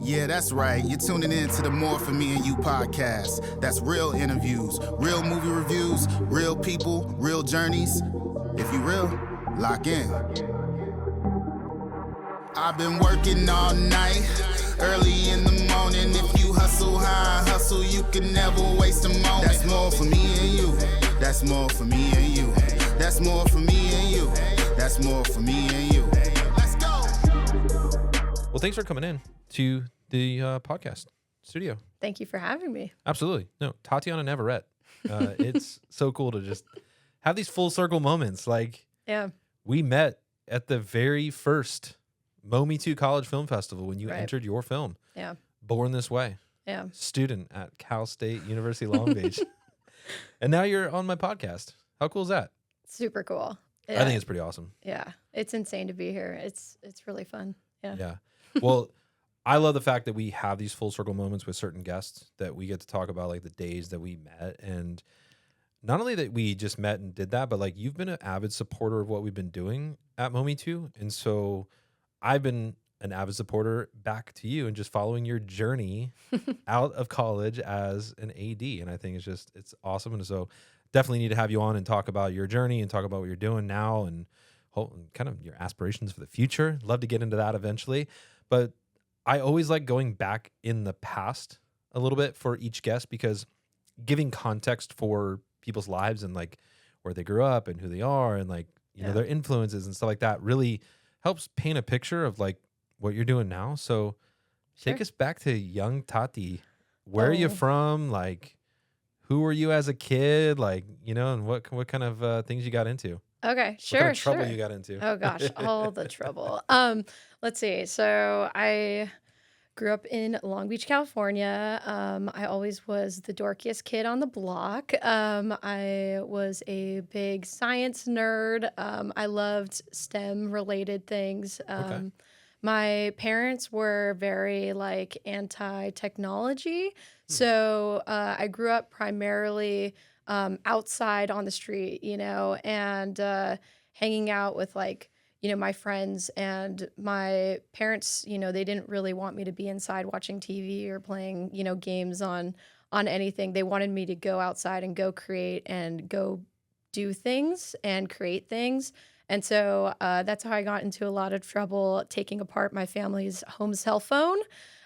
Yeah, that's right. You're tuning in to the More For Me and You podcast. That's real interviews, real movie reviews, real people, real journeys. If you real, lock in. I've been working all night, early in the morning. If you hustle high, hustle, you can never waste a moment. That's more for me and you. That's more for me and you. That's more for me and you. That's more for me and you. Let's go. Well, thanks for coming in to the podcast studio. Thank you for having me. Absolutely. No, Tatiana Navarette. It's so cool to just have these full circle moments. Like, Yeah. we met at the very first Mometu College Film Festival when you Right. entered your film, Yeah. Born This Way, Yeah. student at Cal State University Long Beach. And now you're on my podcast. How cool is that? Super cool. I think it's pretty awesome. Yeah. It's insane to be here. It's really fun. Yeah. Yeah. Well, I love the fact that we have these full circle moments with certain guests that we get to talk about, like the days that we met. And not only that we just met and did that, but like you've been an avid supporter of what we've been doing at Mometu. And so I've been an avid supporter back to you and just following your journey out of college as an AD. And I think it's awesome. And so definitely need to have you on and talk about your journey and talk about what you're doing now and kind of your aspirations for the future. Love to get into that eventually. But I always like going back in the past a little bit for each guest because giving context for people's lives and like where they grew up and who they are and like, you know, their influences and stuff like that really helps paint a picture of like what you're doing now. So take us back to young Tati. Where are you from? Like, who were you as a kid? Like, you know, and what kind of things you got into? Okay. Sure. What kind of trouble sure. you got into? Oh gosh, all the trouble. Let's see. So I grew up in Long Beach, California. I always was the dorkiest kid on the block. I was a big science nerd. I loved STEM related things. Okay. My parents were very like anti-technology. So I grew up primarily outside on the street, you know, and hanging out with like, you know, my friends. And my parents, you know, they didn't really want me to be inside watching TV or playing, you know, games on anything. They wanted me to go outside and go create and go do things and create things. And so that's how I got into a lot of trouble taking apart my family's home cell phone.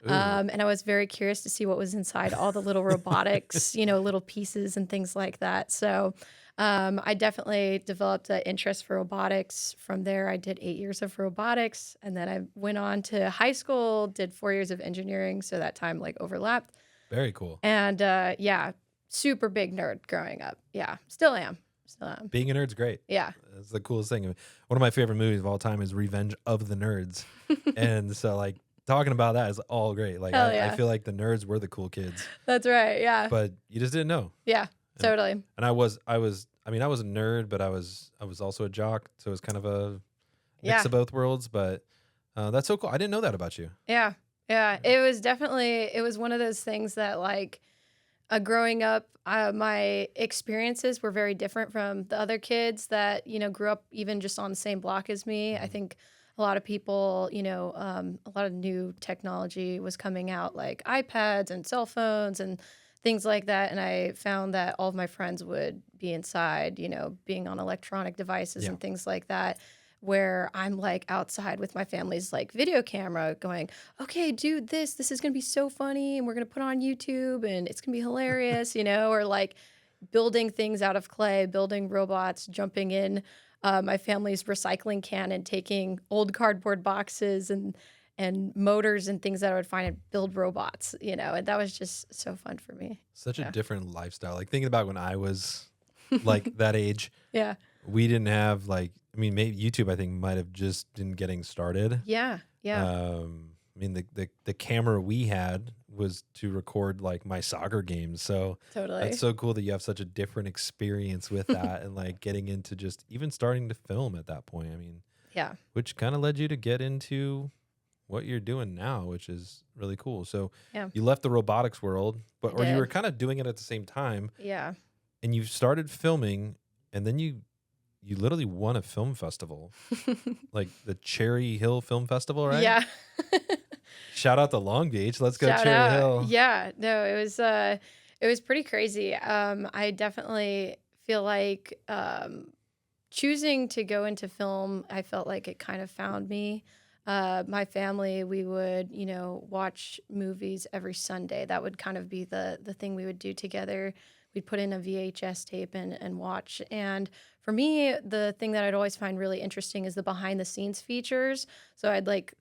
And I was very curious to see what was inside all the little robotics, you know, little pieces and things like that. So I definitely developed an interest for robotics. From there, I did 8 years of robotics. And then I went on to high school, did 4 years of engineering. So that time like overlapped. Very cool. And yeah, super big nerd growing up. Yeah, still am. Being a nerd's great. Yeah. It's the coolest thing. One of my favorite movies of all time is Revenge of the Nerds. And so like talking about that is all great. Like I feel like the nerds were the cool kids. That's right. Yeah. But you just didn't know. Yeah, totally. And I was a nerd, but I was also a jock. So it was kind of a mix of both worlds. But that's so cool. I didn't know that about you. Yeah. Yeah. It was one of those things that like growing up, my experiences were very different from the other kids that, you know, grew up even just on the same block as me. I think a lot of people, you know, a lot of new technology was coming out like iPads and cell phones and things like that. And I found that all of my friends would be inside, you know, being on electronic devices and things like that, where I'm like outside with my family's like video camera going, okay, dude, this is going to be so funny. And we're going to put it on YouTube and it's going to be hilarious, you know, or like building things out of clay, building robots, jumping in my family's recycling can and taking old cardboard boxes and motors and things that I would find and build robots, you know, and that was just so fun for me. Such a different lifestyle. Like thinking about when I was like that age. Yeah. We didn't have like, I mean, maybe YouTube, I think, might have just been getting started. Yeah. Yeah. I mean, the camera we had was to record like my soccer games. So Totally. that's so cool that you have such a different experience with that and like getting into just even starting to film at that point. I mean, Yeah. which kind of led you to get into what you're doing now, which is really cool. So you left the robotics world, or you were kind of doing it at the same time. Yeah. And you started filming, and then you literally won a film festival, like the Cherry Hill Film Festival, right? Yeah. Shout out to Long Beach. Let's go Shout Cherry out. Hill. Yeah, no, it was pretty crazy. I definitely feel like choosing to go into film, I felt like it kind of found me. My family, we would, watch movies every Sunday. That would kind of be the thing we would do together. We'd put in a VHS tape and watch. And for me, the thing that I'd always find really interesting is the behind the scenes features. So I'd like,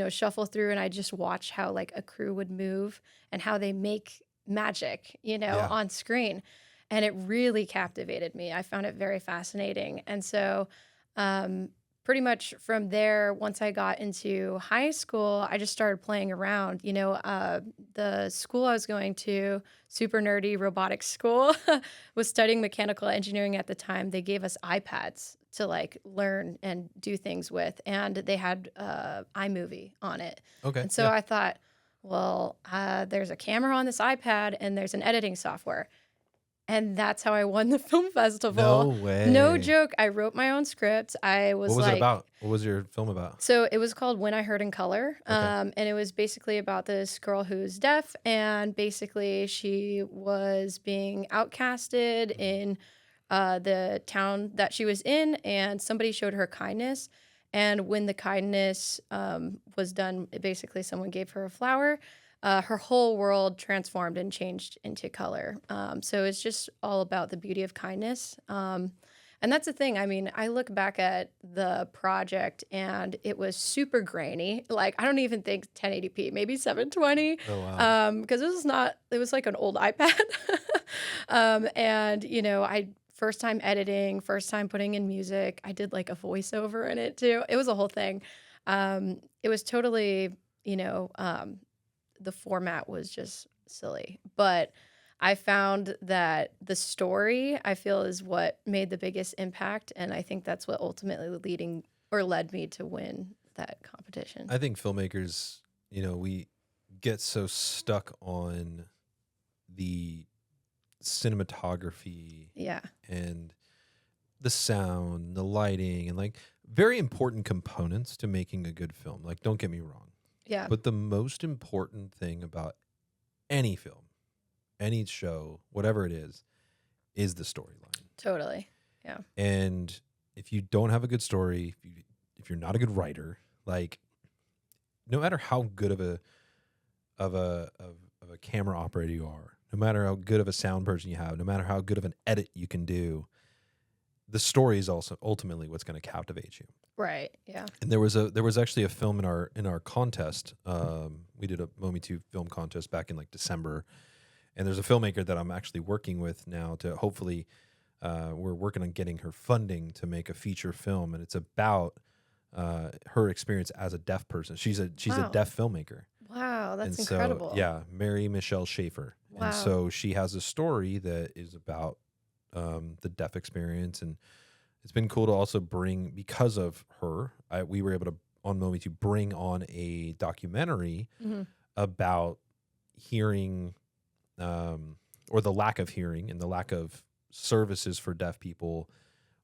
shuffle through and I'd just watch how like a crew would move and how they make magic, Yeah. on screen. And it really captivated me. I found it very fascinating. And so, pretty much from there, once I got into high school, I just started playing around. The school I was going to, super nerdy robotics school, was studying mechanical engineering at the time. They gave us iPads to like learn and do things with, and they had iMovie on it. Okay. And so yeah. I thought, well, there's a camera on this iPad and there's an editing software. And that's how I won the film festival. No way. No joke. I wrote my own script. I was What was like, it about? What was your film about? so it was called When I Heard in Color. Okay. And it was basically about this girl who's deaf. And basically, she was being outcasted in the town that she was in. And somebody showed her kindness. And when the kindness was done, basically, someone gave her a flower. Her whole world transformed and changed into color. So it's just all about the beauty of kindness. And that's the thing. I mean, I look back at the project and it was super grainy. Like, I don't even think 1080p, maybe 720. Oh, wow. Because it was like an old iPad. And, first time editing, first time putting in music. I did like a voiceover in it too. It was a whole thing. It was totally, the format was just silly. But I found that the story, I feel, is what made the biggest impact. And I think that's what ultimately led me to win that competition. I think filmmakers, we get so stuck on the cinematography Yeah. and the sound, the lighting, and like very important components to making a good film. Like, don't get me wrong. Yeah. But the most important thing about any film, any show, whatever it is the storyline. Totally. Yeah. And if you don't have a good story, if you're not a good writer, like no matter how good of a camera operator you are, no matter how good of a sound person you have, no matter how good of an edit you can do, the story is also ultimately what's going to captivate you. Right. Yeah. And there was actually a film in our contest. We did a Mometu film contest back in like December, and there's a filmmaker that I'm actually working with now to hopefully we're working on getting her funding to make a feature film, and it's about her experience as a deaf person. She's a Wow. deaf filmmaker. Wow. That's And incredible. So, yeah, Mary Michelle Schaefer. Wow. And so she has a story that is about the deaf experience, and it's been cool to also bring, because of her, we were able to on Momi to bring on a documentary Mhm. about hearing, or the lack of hearing and the lack of services for deaf people,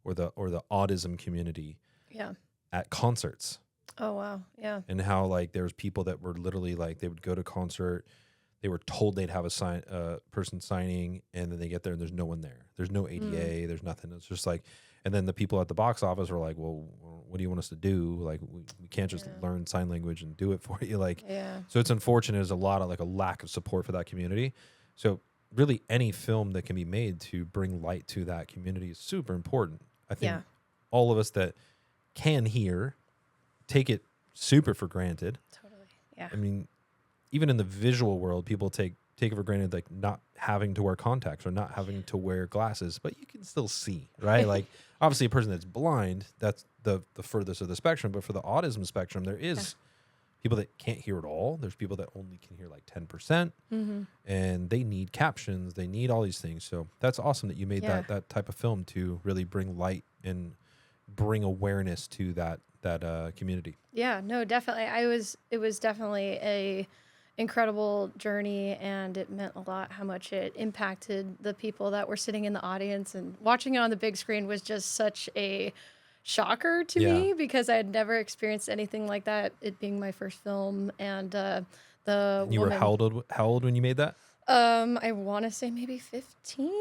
or the autism community Yeah. at concerts. Oh, wow. Yeah. And how like there was people that were literally like they would go to concert, they were told they'd have a person signing, and then they get there and there's no one there. There's no ADA, there's nothing. It's just like, and then the people at the box office were like, "Well, what do you want us to do? Like, we can't just learn sign language and do it for you." Like, Yeah. so it's unfortunate. There's a lot of like a lack of support for that community. So really, any film that can be made to bring light to that community is super important. I think Yeah. all of us that can hear take it super for granted. Totally. Yeah. I mean, even in the visual world, people take it for granted, like not having to wear contacts or not having to wear glasses, but you can still see, right? Like, obviously, a person that's blind, that's the furthest of the spectrum. But for the autism spectrum, there is people that can't hear at all. There's people that only can hear like 10%, and they need captions. They need all these things. So that's awesome that you made that type of film to really bring light and bring awareness to that community. Yeah, no, definitely. It was definitely a incredible journey, and it meant a lot how much it impacted the people that were sitting in the audience, and watching it on the big screen was just such a shocker to me because I had never experienced anything like that. It being my first film, and You were how old when you made that? I want to say maybe 15.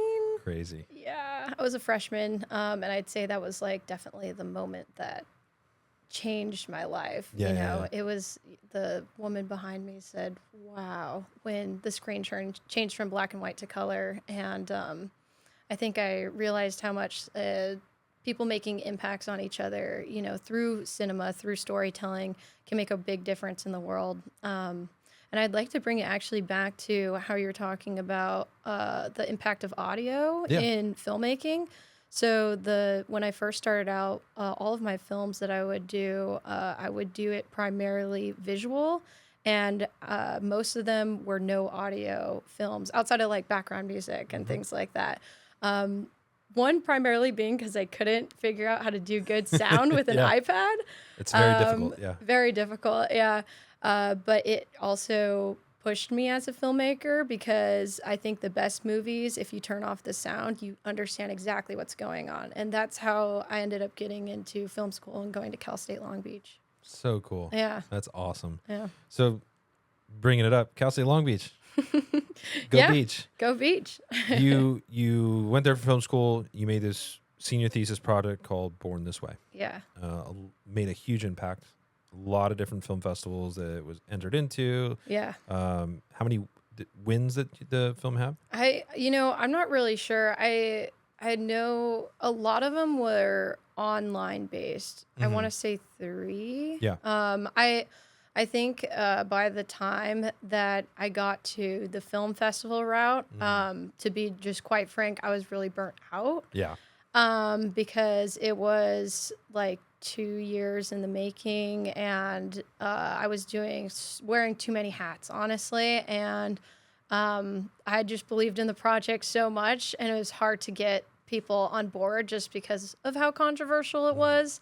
Crazy. Yeah, I was a freshman, and I'd say that was like definitely the moment that changed my life. Yeah. It was the woman behind me said, "Wow," when the screen changed from black and white to color, and I think I realized how much people making impacts on each other, through cinema, through storytelling, can make a big difference in the world. And I'd like to bring it actually back to how you're talking about the impact of audio in filmmaking. So when I first started out, all of my films that I would do it primarily visual, and most of them were no audio films outside of like background music and things like that. One primarily being because I couldn't figure out how to do good sound with an iPad. It's very difficult. Yeah. Very difficult. Yeah. But it also pushed me as a filmmaker because I think the best movies, if you turn off the sound, you understand exactly what's going on. And that's how I ended up getting into film school and going to Cal State Long Beach. So cool. Yeah. That's awesome. Yeah. So bringing it up, Cal State Long Beach. Go Beach. Go Beach. You went there for film school. You made this senior thesis project called Born This Way. Yeah. Made a huge impact. A lot of different film festivals that it was entered into. Yeah. How many wins that the film have? I'm not really sure. I know a lot of them were online based. I want to say 3. Yeah. I think by the time that I got to the film festival route, to be just quite frank, I was really burnt out. Yeah. Because it was like 2 years in the making, and I was wearing too many hats, honestly. And I just believed in the project so much, and it was hard to get people on board just because of how controversial it was.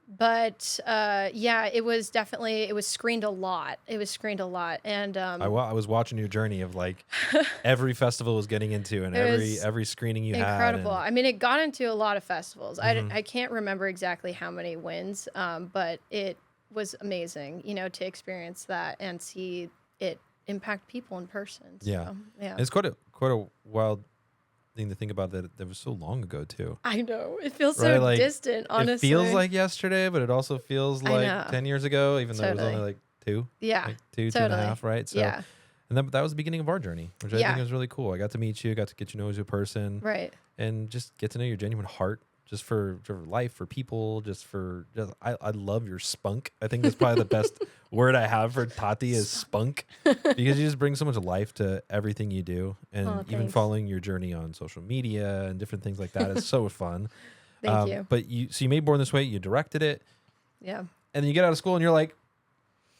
But it was screened a lot. And I was watching your journey of like every festival was getting into, and every screening you had. Incredible. I mean, it got into a lot of festivals. I can't remember exactly how many wins, but it was amazing, to experience that and see it impact people in person. So, yeah. Yeah. It's quite a wild thing to think about that was so long ago too. I know. It feels so distant, honestly. It feels like yesterday, but it also feels like 10 years ago, even though it was only like 2. Yeah. Like 2.5, right? So, yeah. And that was the beginning of our journry, which I think was really cool. I got to meet you, got to get you know as a person. Right. And just get to know your genuine heart just for life, for people, I love your spunk. I think that's probably the best word I have for Tati is spunk, because you just bring so much life to everything you do, and even following your journey on social media and different things like that is so fun. Thank you. But you made Born This Way, you directed it. Yeah. And then you get out of school and you're like,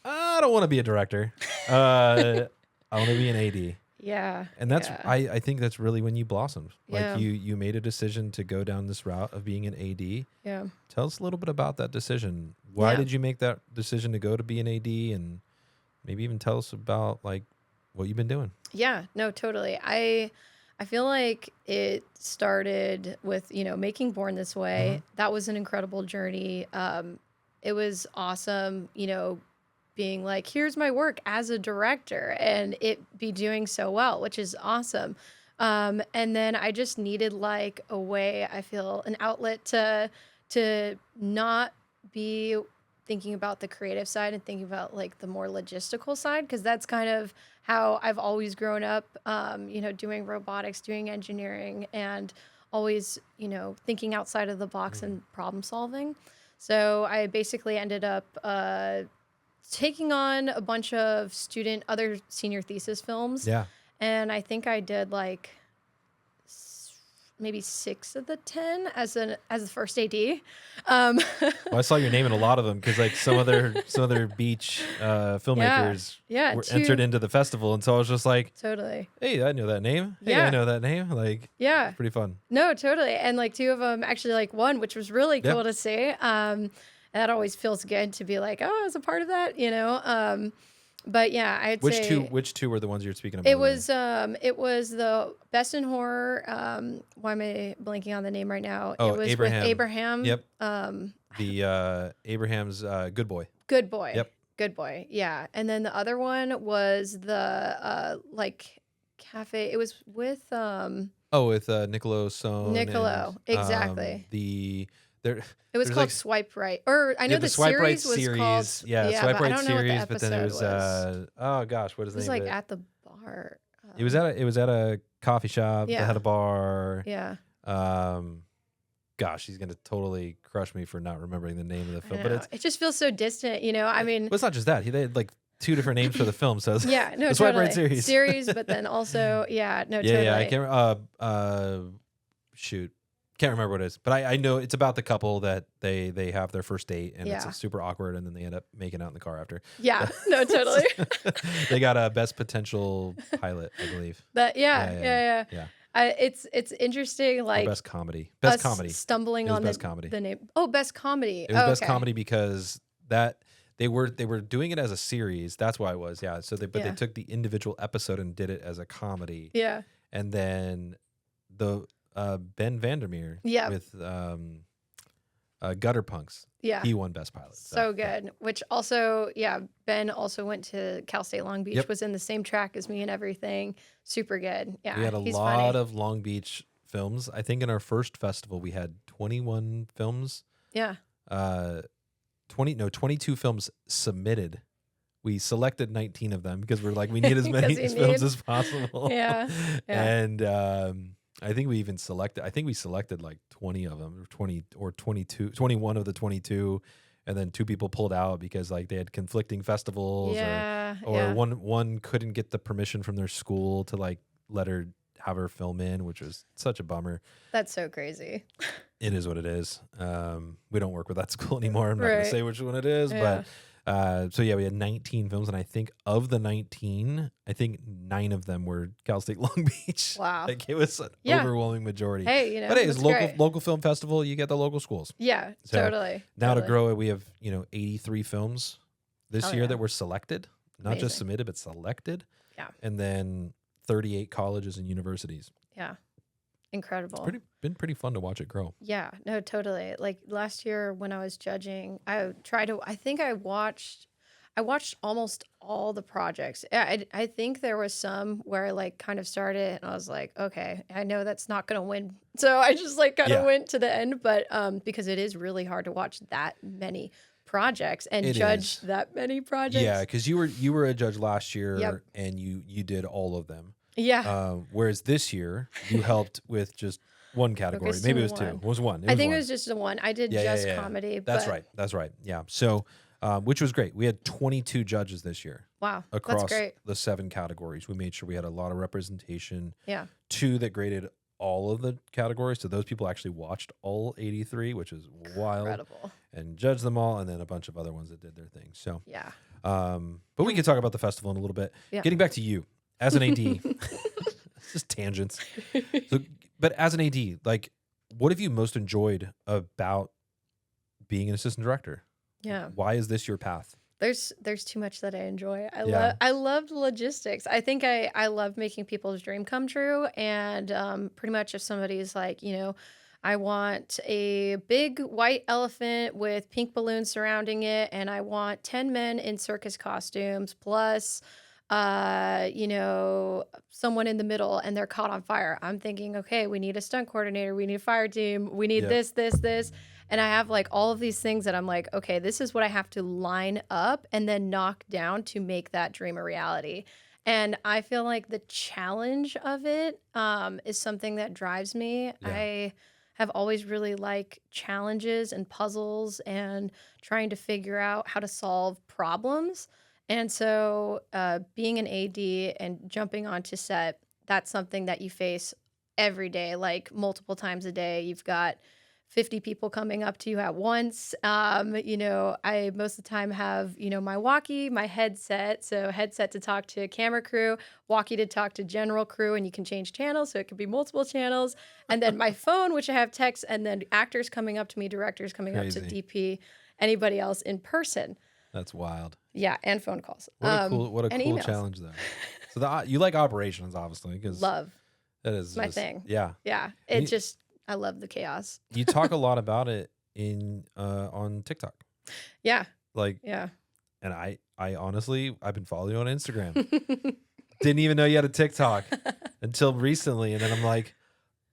I don't want to be a director. I want to be an AD. Yeah. And that's I think that's really when you blossomed. Yeah. Like you made a decision to go down this route of being an AD. Yeah. Tell us a little bit about that decision. Why did you make that decision to go to be an AD, and maybe even tell us about like what you've been doing? Yeah, no, totally. I feel like it started with, making Born This Way. That was an incredible journey. It was awesome, being like, here's my work as a director, and it be doing so well, which is awesome. And then I just needed like a way, I feel, an outlet to not be thinking about the creative side and thinking about like the more logistical side, because that's kind of how I've always grown up, doing robotics, doing engineering, and always, thinking outside of the box and problem solving. So I basically ended up taking on a bunch of other senior thesis films. Yeah. And I think I did like maybe 6 of the 10 as the first AD. Well, I saw your name in a lot of them because like some other beach filmmakers were entered into the festival, and so I was just like, totally. Hey, I know that name. Hey, I know that name. Like, yeah, it's pretty fun. No, totally. And like 2 of them actually like won, which was really cool to see. And that always feels good to be like, oh, I was a part of that, But yeah, I'd Which say two? Which two were the ones you were speaking about? it was the Best in Horror. Why am I blanking on the name right now? Oh, It was Abraham. with Abraham. Yep. The Abraham's Good Boy. Good Boy. Yep. Good Boy. Yeah. And then the other one was the like cafe. It was with Oh, with Nicolo Sohn. Nicolo. And, Exactly. There. It was there's called like, Swipe Right. Or I know yeah, the Swipe Right series was series. called Yeah, Swipe but I Right don't know what the series. But then it was episode oh gosh, what is it the was name like of it? at the bar. It was at a coffee shop that Yeah. had a bar. Yeah. Gosh, he's gonna totally crush me for not remembering the name of the film. I But know. It just feels so distant, you know. I mean, well, it's not just that. They had like 2 different names for the film. So yeah, no, the Swipe totally. Right series. But then also, yeah, no, yeah, totally. yeah. I can't. Shoot, can't remember what it is. But I know it's about the couple that they have their first date and Yeah. it's super awkward, and then they end up making out in the car after. Yeah, no, totally. They got a best potential pilot, I believe. That yeah. Yeah. It's interesting, Or like best comedy. Best us comedy. stumbling It was on best comedy. the name. Oh, best comedy. It was best okay. comedy because that they were doing it as a series. That's why it was. Yeah. So they Yeah. took the individual episode and did it as a comedy. Yeah, And then the Ben Vandermeer Yep. with Gutter Punks. yeah. He won best pilot. So good. Which also, yeah, Ben also went to Cal State Long Beach, Yep. was in the same track as me and everything. Super good. Yeah, We had a he's lot funny. of Long Beach films. I think in our first festival we had 21 films. Yeah, 22 films submitted. We selected 19 of them because we're like, we need as many Because you films need- as possible. Yeah, yeah. And I think we selected like 20 of them, or 20 or 22, 21 of the 22. And then 2 people pulled out because like they had conflicting festivals, yeah, or yeah. one couldn't get the permission from their school to like let her have her film in, which was such a bummer. That's so crazy. It is what it is. We don't work with that school anymore. I'm not going Right. to say which one it is, Yeah. but so yeah, we had 19 films, and I think of the 19, I think 9 of them were Cal State Long Beach. Wow. Like it was an Yeah. overwhelming majority. Hey, you know, But hey, it's that's local great. local film festival. You get the local schools. Yeah, So totally. Now totally. to grow it, we have 83 films this Hell year yeah. that were selected, not just Amazing. submitted, but selected. Yeah. And then 38 colleges and universities. Yeah, incredible. Been pretty fun to watch it grow. Yeah, no, totally. Like last year when I was judging, I think I watched almost all the projects. I think there was some where I like kind of started and I was like, okay, I know that's not going to win. So I just like kind of Yeah. went to the end, but because it is really hard to watch that many projects and It judge is. that many projects. Yeah, because you were a judge last year, Yep. and you did all of them. Yeah. Whereas this year you helped with just one category. Focused Maybe it on was 2. one. It was 1. I think one. it was just the one. I did Yeah, yeah, just yeah. comedy. That's but, right. Yeah. So, which was great. We had 22 judges this year Wow. across That's great. the 7 categories. We made sure we had a lot of representation. Yeah. 2 that graded all of the categories. So those people actually watched all 83, which is wild, Incredible. and judged them all. And then a bunch of other ones that did their thing. So, Yeah. but we can talk about the festival in a little bit. Yeah. Getting back to you as an AD, it's just tangents. So, but as an AD, like, what have you most enjoyed about being an assistant director? Yeah. Why is this your path? There's too much that I enjoy. Yeah. I love logistics. I think I love making people's dream come true. And pretty much if somebody's like, I want a big white elephant with pink balloons surrounding it, and I want 10 men in circus costumes plus someone in the middle and they're caught on fire. I'm thinking, okay, we need a stunt coordinator, we need a fire team, we need Yeah. this. And I have like all of these things that I'm like, okay, this is what I have to line up and then knock down to make that dream a reality. And I feel like the challenge of it is something that drives me. Yeah. I have always really liked challenges and puzzles and trying to figure out how to solve problems. And so being an AD and jumping onto set, that's something that you face every day, like multiple times a day. You've got 50 people coming up to you at once. I most of the time have, my walkie, my headset. So headset to talk to camera crew, walkie to talk to general crew, and you can change channels. So it could be multiple channels. And then my phone, which I have text, and then actors coming up to me, directors coming up to Crazy. DP, anybody else in person. That's wild. Yeah, and phone calls. What a and cool emails. challenge though. So you like operations, obviously, because Love. that is It's my thing. Yeah. Yeah. I love the chaos. You talk a lot about it on TikTok. Yeah. Like, Yeah. and I honestly, I've been following you on Instagram. Didn't even know you had a TikTok until recently. And then I'm like,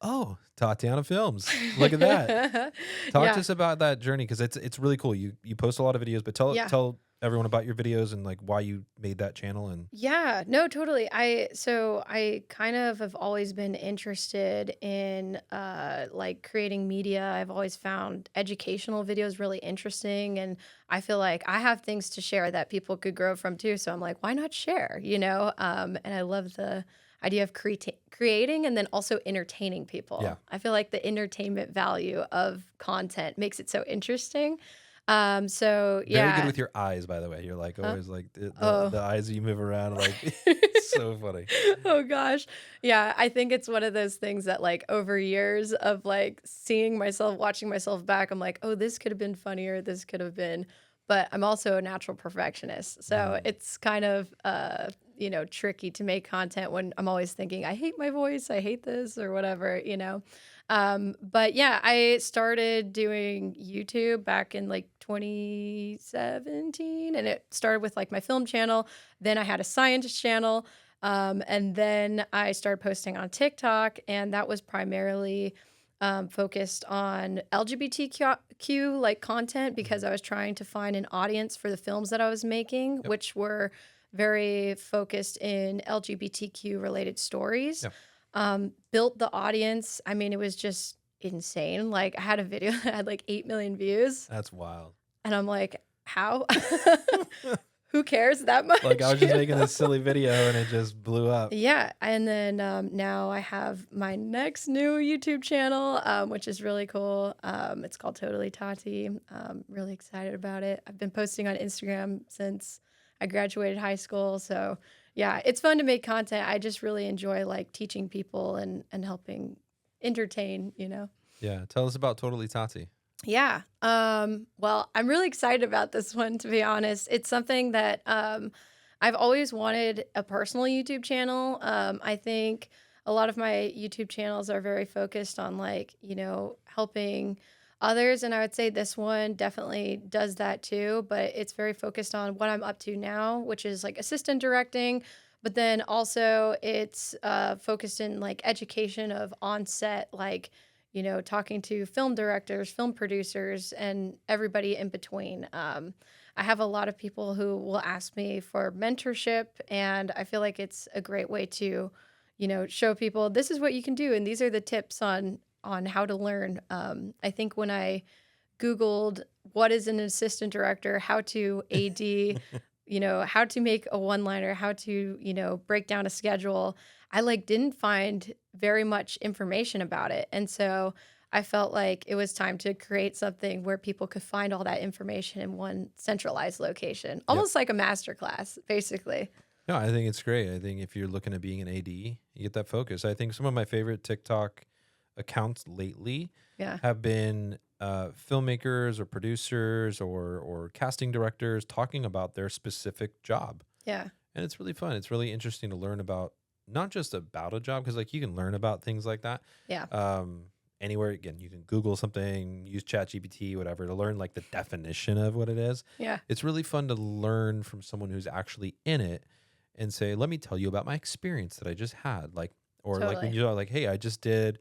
oh, Tatiana Films. Look at that. Talk to us about that journey, because it's really cool. You post a lot of videos, but tell everyone about your videos and like why you made that channel. And Yeah, no, totally. I kind of have always been interested in like creating media. I've always found educational videos really interesting, and I feel like I have things to share that people could grow from too. So I'm like, why not share? And I love the idea of creating and then also entertaining people. Yeah. I feel like the entertainment value of content makes it so interesting. So very yeah. good with your eyes, by the way. You're like always like the eyes you move around, like so funny. Oh gosh. Yeah, I think it's one of those things that like over years of like seeing myself, watching myself back, I'm like, oh, this could have been funnier, this could have been, but I'm also a natural perfectionist. So it's kind of tricky to make content when I'm always thinking, I hate my voice, I hate this or whatever. But yeah, I started doing YouTube back in like 2017, and it started with like my film channel. Then I had a science channel. And then I started posting on TikTok, and that was primarily focused on LGBTQ like content, because I was trying to find an audience for the films that I was making, which were very focused in LGBTQ related stories. Built the audience. I mean, it was just insane. Like I had a video that had like 8 million views. That's wild. And I'm like, how? Who cares that much? Like I was just making this silly video and it just blew up. Yeah. And then now I have my next new YouTube channel, which is really cool. It's called Totally Tati. Really excited about it. I've been posting on Instagram since I graduated high school. So yeah, it's fun to make content. I just really enjoy like teaching people and helping entertain, Yeah. Tell us about Totally Tati. Yeah. Well, I'm really excited about this one, to be honest. It's something that I've always wanted a personal YouTube channel. I think a lot of my YouTube channels are very focused on like, helping others. And I would say this one definitely does that too, but it's very focused on what I'm up to now, which is like assistant directing. But then also it's focused in like education of on-set, like, talking to film directors, film producers, and everybody in between. I have a lot of people who will ask me for mentorship, and I feel like it's a great way to, show people this is what you can do, and these are the tips on how to learn. I think when I Googled what is an assistant director, how to AD, how to make a one-liner, how to, break down a schedule, I didn't find very much information about it. And so I felt like it was time to create something where people could find all that information in one centralized location, almost like a masterclass, basically. No, I think it's great. I think if you're looking at being an AD, you get that focus. I think some of my favorite TikTok accounts lately have been filmmakers or producers or casting directors talking about their specific job. Yeah. And it's really fun. It's really interesting to learn about, not just about a job, because like you can learn about things like that. Yeah. Anywhere, again, you can Google something, use ChatGPT, whatever, to learn like the definition of what it is. Yeah. It's really fun to learn from someone who's actually in it and say, let me tell you about my experience that I just had. Like, or like when you're like, hey, I AD'd,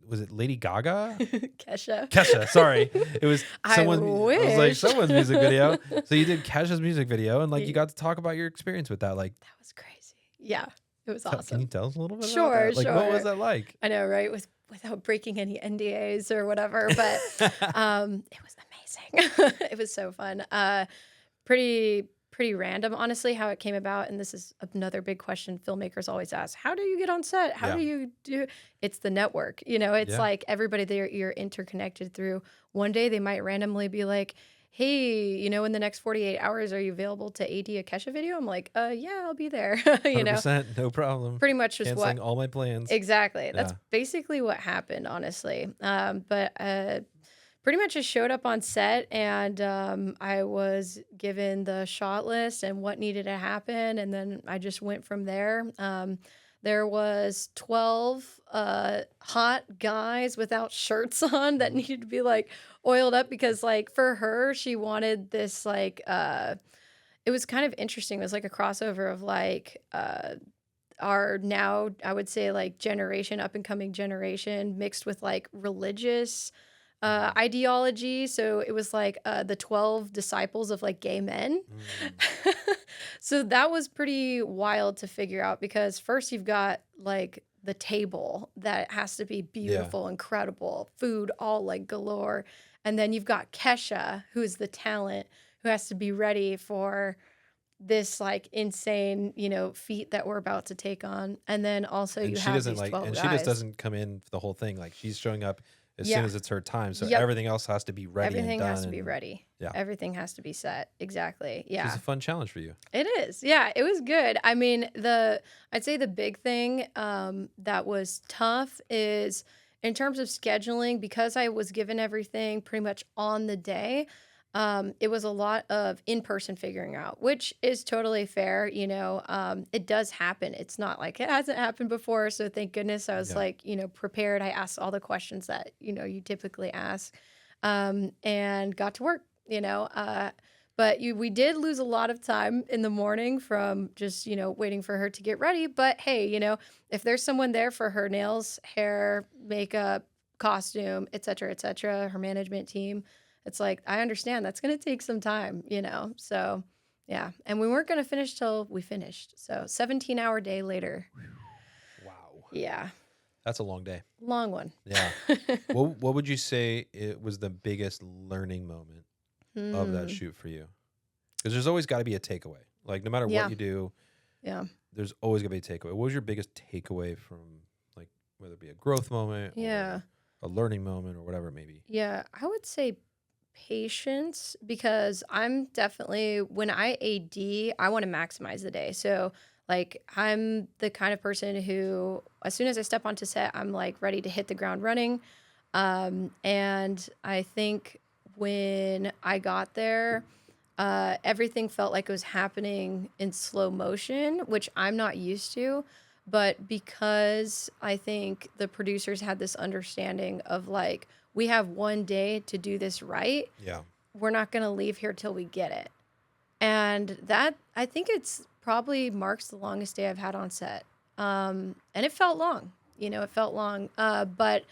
was it Lady Gaga? Kesha, sorry. It was someone. I was like, someone's music video. So you did Kesha's music video, and like you got to talk about your experience with that. Like that was crazy. Yeah, it was awesome. Can you tell us a little bit Sure, about that? Like, sure. what was that like? I know, right? Without breaking any NDAs or whatever, but it was amazing. It was so fun. Pretty random, honestly, how it came about. And this is another big question filmmakers always ask. How do you get on set? How do you do? It's the network. It's like everybody there you're interconnected through. One day they might randomly be like, hey, in the next 48 hours, are you available to AD a Kesha video? I'm like, yeah, I'll be there. 100%, no problem. Pretty much just canceling all my plans. Exactly. That's basically what happened, honestly. But pretty much just showed up on set, and I was given the shot list and what needed to happen, and then I just went from there. There was 12 hot guys without shirts on that needed to be like oiled up because like for her, she wanted this like it was kind of interesting. It was like a crossover of like our now I would say like generation, up and coming generation mixed with like religious ideology. So it was like the 12 disciples of like gay men. Mm. So that was pretty wild to figure out because first you've got like the table that has to be beautiful, incredible, food all like galore. And then you've got Kesha, who is the talent, who has to be ready for this like insane, feat that we're about to take on. And then also And you she have doesn't these like, 12 and guys. she just doesn't come in for the whole thing. Like she's showing up as soon Yeah. as it's her time. So Yep. everything else has to be ready Everything and done. has to be ready. Yeah. Everything has to be set. Exactly. It's Yeah. a fun challenge for you. It is. Yeah, it was good. I mean, I'd say the big thing that was tough is in terms of scheduling, because I was given everything pretty much on the day. It was a lot of in-person figuring out, which is totally fair. It does happen. It's not like it hasn't happened before. So thank goodness I was Yeah. like, prepared. I asked all the questions that, you typically ask, and got to work, but we did lose a lot of time in the morning from just, waiting for her to get ready. But hey, if there's someone there for her nails, hair, makeup, costume, et cetera, her management team, it's like, I understand that's going to take some time, So yeah. And we weren't going to finish till we finished. So 17-hour day later. Wow. Yeah. That's a long day. Long one. Yeah. What would you say it was the biggest learning moment of that shoot for you? Because there's always got to be a takeaway. Like no matter Yeah. what you do, Yeah. there's always gonna be a takeaway. What was your biggest takeaway from like whether it be a growth moment, Yeah. or a learning moment, or whatever it may be? Yeah, I would say patience because I'm definitely when I AD, I want to maximize the day. So like I'm the kind of person who as soon as I step onto set, I'm like ready to hit the ground running. And I think when I got there, everything felt like it was happening in slow motion, which I'm not used to. But because I think the producers had this understanding of like, we have one day to do this right. Yeah. We're not going to leave here till we get it. And that, I think it's probably marks the longest day I've had on set. And it felt long, it felt long. But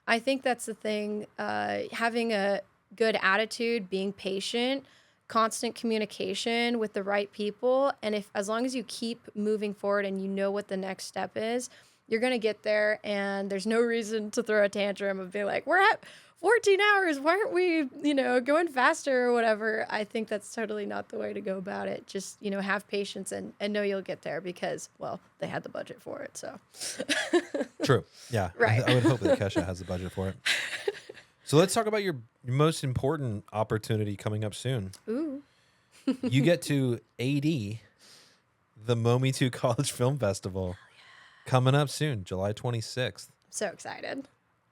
I think that's the thing, having a good attitude, being patient, constant communication with the right people. And as long as you keep moving forward and you know what the next step is, you're going to get there. And there's no reason to throw a tantrum of being like, we're at 14 hours. Why aren't we, going faster or whatever? I think that's totally not the way to go about it. Just, have patience and know you'll get there because, well, they had the budget for it. So True. Yeah. Right. I would hope that Kesha has the budget for it. So let's talk about your most important opportunity coming up soon. Ooh. You get to AD the Mometu College Film Festival coming up soon, July 26th. So excited.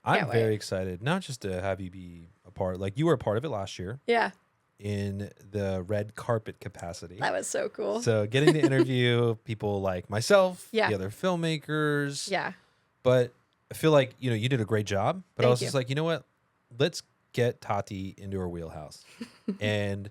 I'm Can't very wait. excited, not just to have you be a part, like you were a part of it last year Yeah, in the red carpet capacity. that was so cool. So getting to interview people like myself, Yeah. the other filmmakers. Yeah. But I feel like, you did a great job. But I Thank was you. just like, you know what? Let's get Tati into her wheelhouse. And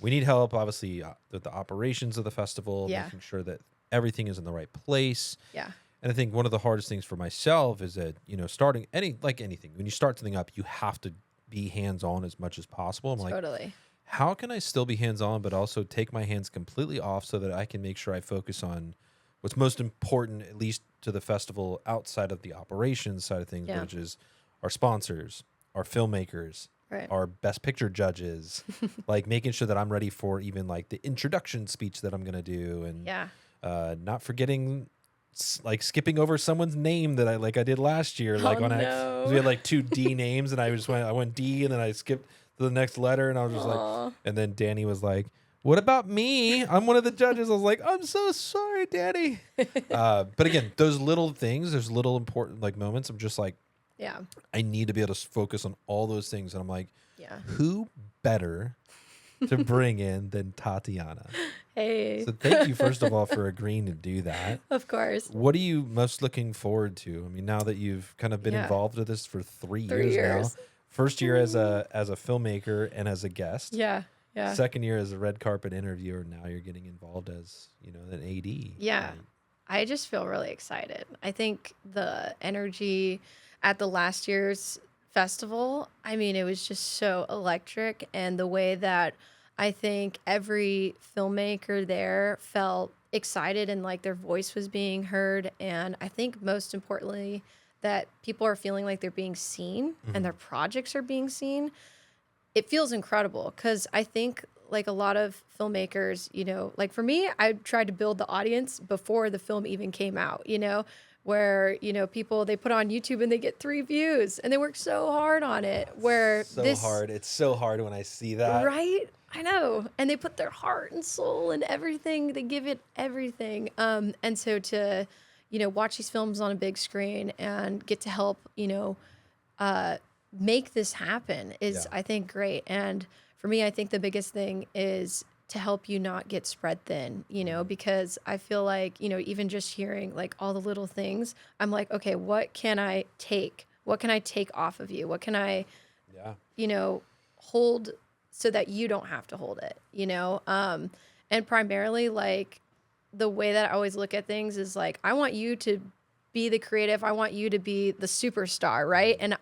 we need help, obviously, with the operations of the festival, Yeah. making sure that everything is in the right place. Yeah. And I think one of the hardest things for myself is that, starting anything, when you start something up, you have to be hands-on as much as possible. I'm like, Totally. how can I still be hands-on, but also take my hands completely off so that I can make sure I focus on what's most important, at least to the festival outside of the operations side of things, Yeah. which is our sponsors, our filmmakers, Right. our best picture judges, like making sure that I'm ready for even like the introduction speech that I'm going to do. And Yeah. not forgetting like skipping over someone's name that I did last year. Like when no. 'cause we had like 2 D names and I went D and then I skipped to the next letter and I was just Aw. like, and then Danny was like, what about me? I'm one of the judges. I was like, I'm so sorry, Danny. But again, those little things, there's little important like moments of just like, Yeah. I need to be able to focus on all those things. And I'm like, Yeah. who better to bring in than Tatiana? Hey. So thank you, first of all, for agreeing to do that. Of course. What are you most looking forward to? I mean, now that you've kind of been Yeah. involved with this for 3 3 years now, years. first year as a filmmaker and as a guest, Yeah. Yeah. second year as a red carpet interviewer, now you're getting involved as, you know, an AD. Yeah. Like, I just feel really excited. I think the energy at the last year's festival, I mean, it was just so electric. And the way that I think every filmmaker there felt excited and like their voice was being heard. And I think most importantly, that people are feeling like they're being seen and their projects are being seen. It feels incredible because I think like a lot of filmmakers, you know, like for me, I tried to build the audience before the film even came out, you know, where, you know, people they put on YouTube and they get 3 views and they work so hard on it. Where so this hard. It's so hard when I see that. right? I know. And they put their heart and soul and everything. They give it everything. And so to, you know, watch these films on a big screen and get to help, you know, make this happen is, Yeah. I think, great. And for me, I think the biggest thing is to help you not get spread thin, you know, because I feel like, you know, even just hearing like all the little things, I'm like, okay, what can I take? What can I take off of you? What can I, Yeah. you know, hold so that you don't have to hold it, you know? And primarily, like, the way that I always look at things is like, I want you to be the creative. I want you to be the superstar, right? And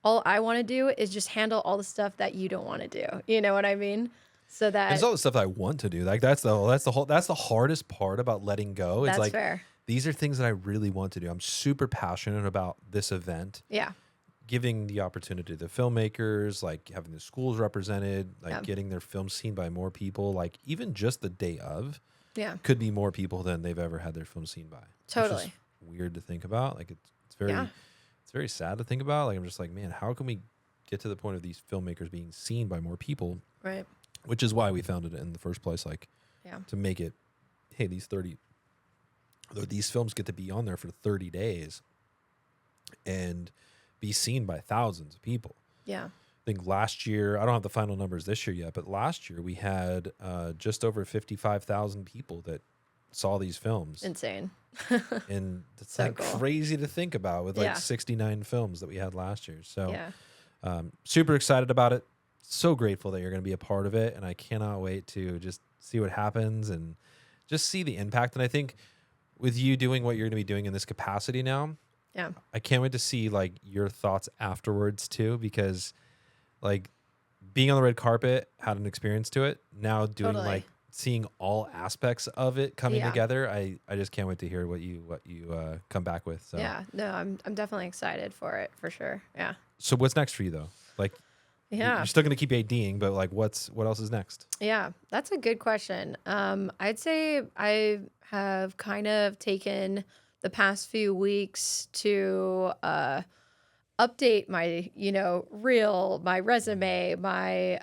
all I want to do is just handle all the stuff that you don't want to do. You know what I mean? So And that it's all the stuff that I want to do. Like that's the hardest part about letting go. It's that's like fair. these are things that I really want to do. I'm super passionate about this event, Yeah. giving the opportunity to the filmmakers, like having the schools represented, like Yeah. getting their films seen by more people, like even just the day of Yeah. could be more people than they've ever had their film seen by. Which is Totally. weird to think about. Like it's very Yeah. it's very sad to think about. Like I'm just like, man, how can we get to the point of these filmmakers being seen by more people? Right. Which is why we founded it in the first place. Like Yeah. to make it, hey, these films get to be on there for 30 days and be seen by thousands of people. Yeah. I think last year, I don't have the final numbers this year yet, but last year we had just over 55,000 people that saw these films. Insane. And it's So like cool. crazy to think about with like Yeah. 69 films that we had last year. So Yeah. super excited about it. So grateful that you're going to be a part of it. And I cannot wait to just see what happens and just see the impact. And I think with you doing what you're going to be doing in this capacity now, Yeah. I can't wait to see like your thoughts afterwards too, because like being on the red carpet had an experience to it. Now doing Totally. like seeing all aspects of it coming Yeah. together, I just can't wait to hear what you come back with. So Yeah. No, I'm definitely excited for it for sure. Yeah. So what's next for you though? Like Yeah. you're still going to keep ADing, but like what else is next? Yeah, that's a good question. I'd say I have kind of taken the past few weeks to update my, you know, reel, my resume, my,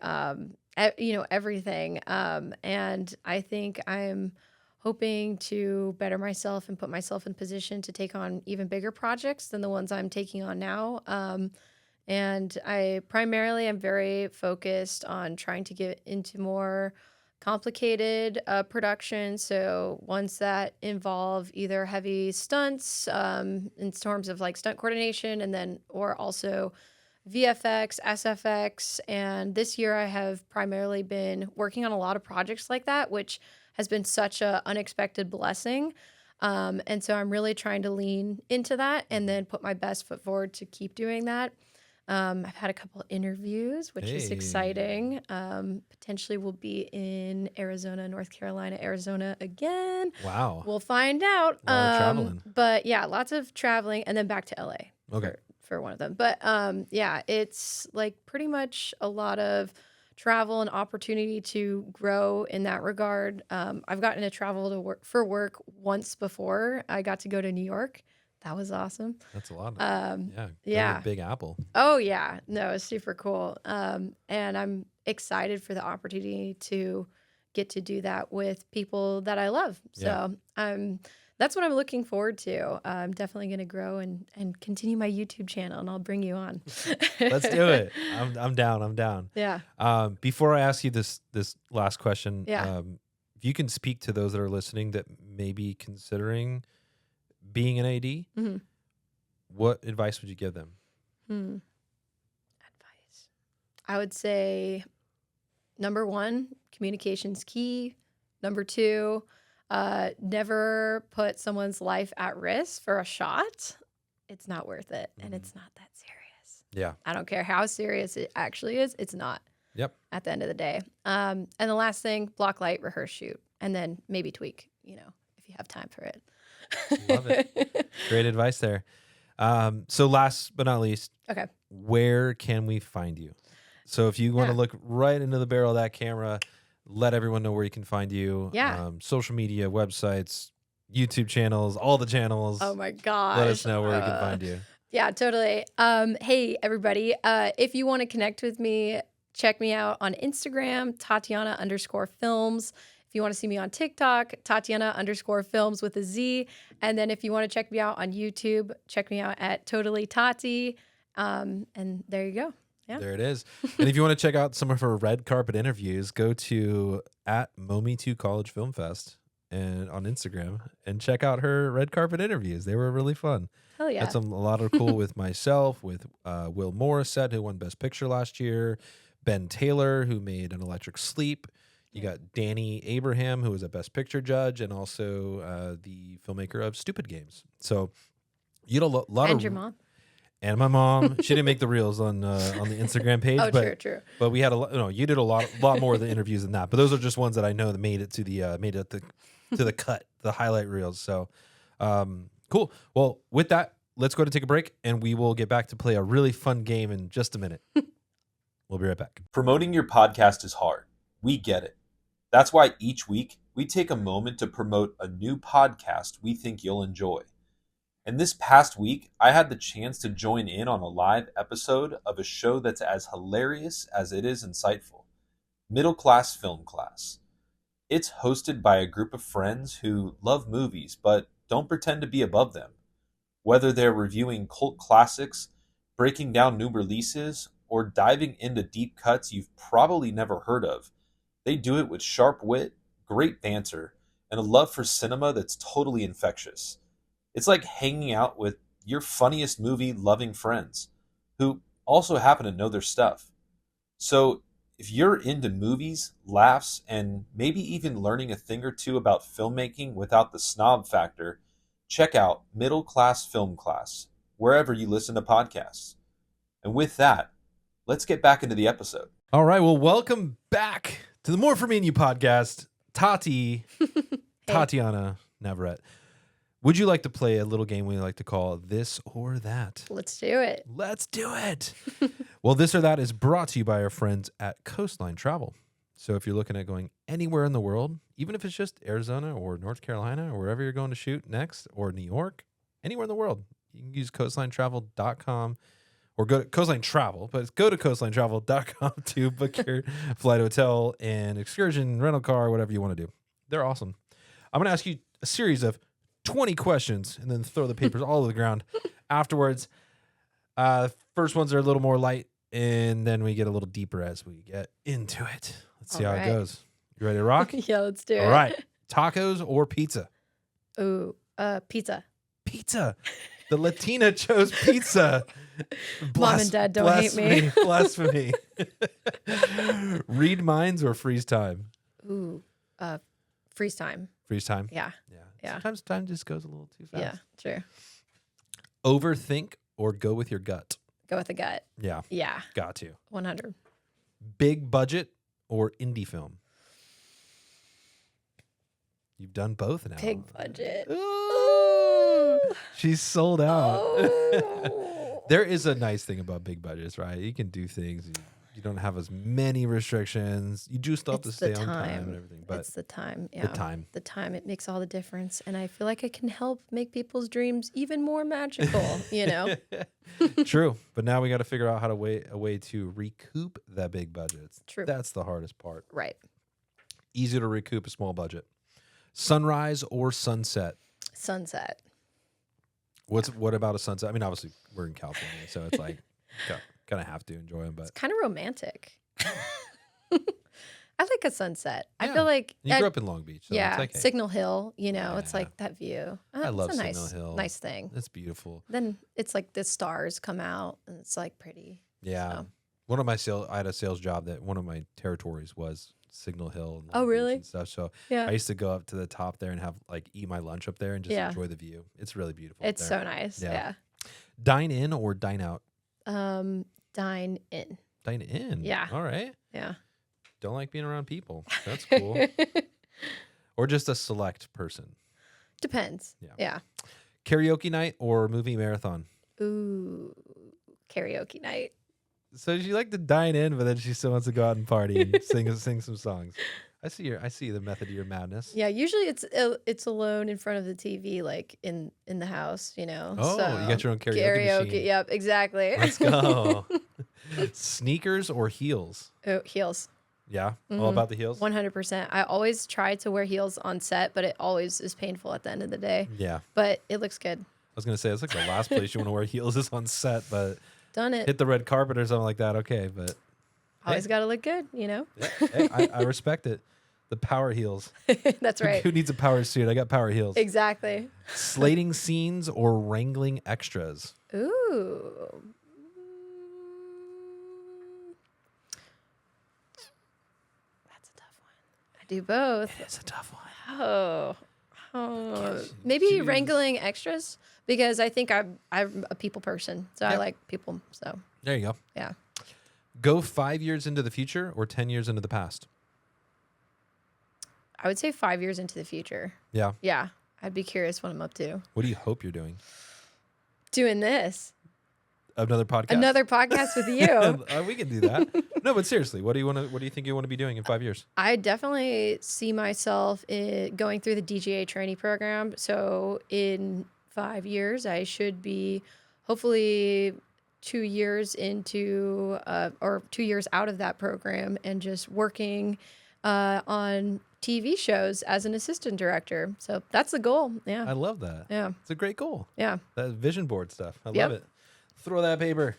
you know, everything. And I think I'm hoping to better myself and put myself in position to take on even bigger projects than the ones I'm taking on now. And I primarily am very focused on trying to get into more complicated production. So ones that involve either heavy stunts in terms of like stunt coordination, and then or also VFX, SFX. And this year I have primarily been working on a lot of projects like that, which has been such a unexpected blessing. And so I'm really trying to lean into that and then put my best foot forward to keep doing that. I've had a couple of interviews, which is Hey. exciting. Potentially we'll be in Arizona, North Carolina, Arizona again. Wow. We'll find out. A lot of traveling. But yeah, lots of traveling and then back to LA Okay. for one of them. But yeah, it's like pretty much a lot of travel and opportunity to grow in that regard. I've gotten to travel to work once before. I got to go to New York. That was awesome. That's a lot. Yeah. Go to yeah. Big Apple. Oh yeah, no, it's super cool. And I'm excited for the opportunity to get to do that with people that I love. Yeah. So I'm That's what I'm looking forward to. I'm definitely going to grow and continue my YouTube channel, and I'll bring you on. Let's do it. I'm down. I'm down. Yeah. Before I ask you this last question, Yeah. if you can speak to those that are listening that may be considering being an AD, Mm-hmm. what advice would you give them? Advice. I would say, number 1, communication's key. Number 2, never put someone's life at risk for a shot. It's not worth it, and it's not that serious. Yeah. I don't care how serious it actually is. It's not. Yep. At the end of the day. And the last thing, block, light, rehearse, shoot, and then maybe tweak, if you have time for it. Love it. Great advice there. So last but not least, Okay. where can we find you? So if you want to look right into the barrel of that camera, let everyone know where you can find you. Yeah. Social media, websites, YouTube channels, all the channels. Oh my gosh. Let us know where we can find you. Yeah, totally. Hey, everybody. If you want to connect with me, check me out on Instagram, Tatiana_films. If you want to see me on TikTok, Tatiana_films with a Z. And then if you want to check me out on YouTube, check me out at Totally Tati. And there you go. Yeah. There it is. And if you want to check out some of her red carpet interviews, go to @Mometu College Film Fest and on Instagram and check out her red carpet interviews. They were really fun. Hell yeah. That's a lot of cool with myself, with Will Morissette, who won Best Picture last year, Ben Taylor, who made An Electric Sleep. You got Danny Abraham, who was a Best Picture judge, and also the filmmaker of Stupid Games. So you had a lot and of... your mom. And my mom, she didn't make the reels on the Instagram page. Oh, but, true. But we had you did a lot more of the interviews than that. But those are just ones that I know that made it to the cut, the highlight reels. So cool. Well, with that, let's go to take a break, and we will get back to play a really fun game in just a minute. We'll be right back. Promoting your podcast is hard. We get it. That's why each week we take a moment to promote a new podcast we think you'll enjoy. And this past week, I had the chance to join in on a live episode of a show that's as hilarious as it is insightful, Middle Class Film Class. It's hosted by a group of friends who love movies but don't pretend to be above them. Whether they're reviewing cult classics, breaking down new releases, or diving into deep cuts you've probably never heard of, they do it with sharp wit, great banter, and a love for cinema that's totally infectious. It's like hanging out with your funniest movie-loving friends, who also happen to know their stuff. So if you're into movies, laughs, and maybe even learning a thing or two about filmmaking without the snob factor, check out Middle Class Film Class, wherever you listen to podcasts. And with that, let's get back into the episode. All right. Well, welcome back to the More For Me and You podcast. Tatiana Navarette. Would you like to play a little game we like to call This or That? Let's do it. Let's do it. Well, This or That is brought to you by our friends at Coastline Travel. So if you're looking at going anywhere in the world, even if it's just Arizona or North Carolina or wherever you're going to shoot next, or New York, anywhere in the world, you can use coastlinetravel.com or go to Coastline Travel, but go to coastlinetravel.com to book your flight, hotel, and excursion, rental car, whatever you want to do. They're awesome. I'm going to ask you a series of 20 questions and then throw the papers all over the ground afterwards. First ones are a little more light, and then we get a little deeper as we get into it. Let's see how it goes. You ready to rock? Yeah, let's do it. All right. Tacos or pizza? Ooh, pizza. Pizza. The Latina chose pizza. Mom and Dad don't hate me. Blasphemy. Read minds or freeze time? Ooh, freeze time. Freeze time? Yeah. Yeah. Sometimes time just goes a little too fast. Yeah, true. Overthink or go with your gut? Go with the gut. Yeah. Yeah. Got to. 100. Big budget or indie film? You've done both now. Big budget. Ooh, she's sold out. Oh. There is a nice thing about big budgets, right? You can do things. You don't have as many restrictions. You do still have to stay on time and everything. But it's the time. Yeah. The time. It makes all the difference. And I feel like it can help make people's dreams even more magical, you know? True. But now we got to figure out how to a way to recoup that big budget. True. That's the hardest part. Right. Easy to recoup a small budget. Sunrise or sunset? Sunset. What about a sunset? I mean, obviously we're in California, so it's like kind of have to enjoy them. But It's kind of romantic. I like a sunset. I Yeah. feel like you grew up in Long Beach, so yeah, it's like, hey, Signal Hill. You know, it's Yeah. like that view. I love it's a Signal Hill. nice thing. it's beautiful. Then it's like the stars come out and it's like pretty. Yeah. So. One of my I had a sales job that one of my territories was Signal Hill. And Oh, Long Beach really? And stuff. So Yeah, I used to go up to the top there and have like eat my lunch up there and just Yeah. enjoy the view. It's really beautiful. up it's there. so nice. Yeah. Yeah. Dine in or dine out? Dine in. Dine in. Yeah. All right. Yeah. Don't like being around people. That's cool. Or just a select person. Depends. Yeah. Yeah. Karaoke night or movie marathon? Ooh, karaoke night. So she like to dine in, but then she still wants to go out and party and sing some songs. I see the method of your madness. Yeah, usually it's alone in front of the TV, like in the house, you know. Oh, so, you got your own karaoke machine. Yep, exactly. Let's go. Sneakers or heels? Oh, heels. Yeah, all Mhm. about the heels. 100%. I always try to wear heels on set, but it always is painful at the end of the day. Yeah, But it looks good. I was gonna say it's like the last place you want to wear heels is on set, but Done it. hit the red carpet or something like that. Okay, but Always got to look good, you know. yeah, hey, I respect it. The power heels. That's right. Who needs a power suit? I got power heels. Exactly. Slating scenes or wrangling extras? Ooh. That's a tough one. I do both. It's a tough one. Oh, maybe choose. wrangling extras because I think I'm a people person, so I Yep. like people. So There you go. yeah, Go 5 years into the future or 10 years into the past? I would say 5 years into the future. Yeah. Yeah, I'd be curious what I'm up to. What do you hope you're doing? Doing this, Another podcast. another podcast with you. We can do that. No, but seriously, what do you think you want to be doing in 5 years? I definitely see myself going through the DGA training program. So in 5 years, I should be hopefully 2 years into or 2 years out of that program and just working on TV shows as an assistant director. So that's the goal. I Yeah. love that. Yeah. It's a great goal. Yeah. That vision board stuff. I Yep. love it. Throw that paper.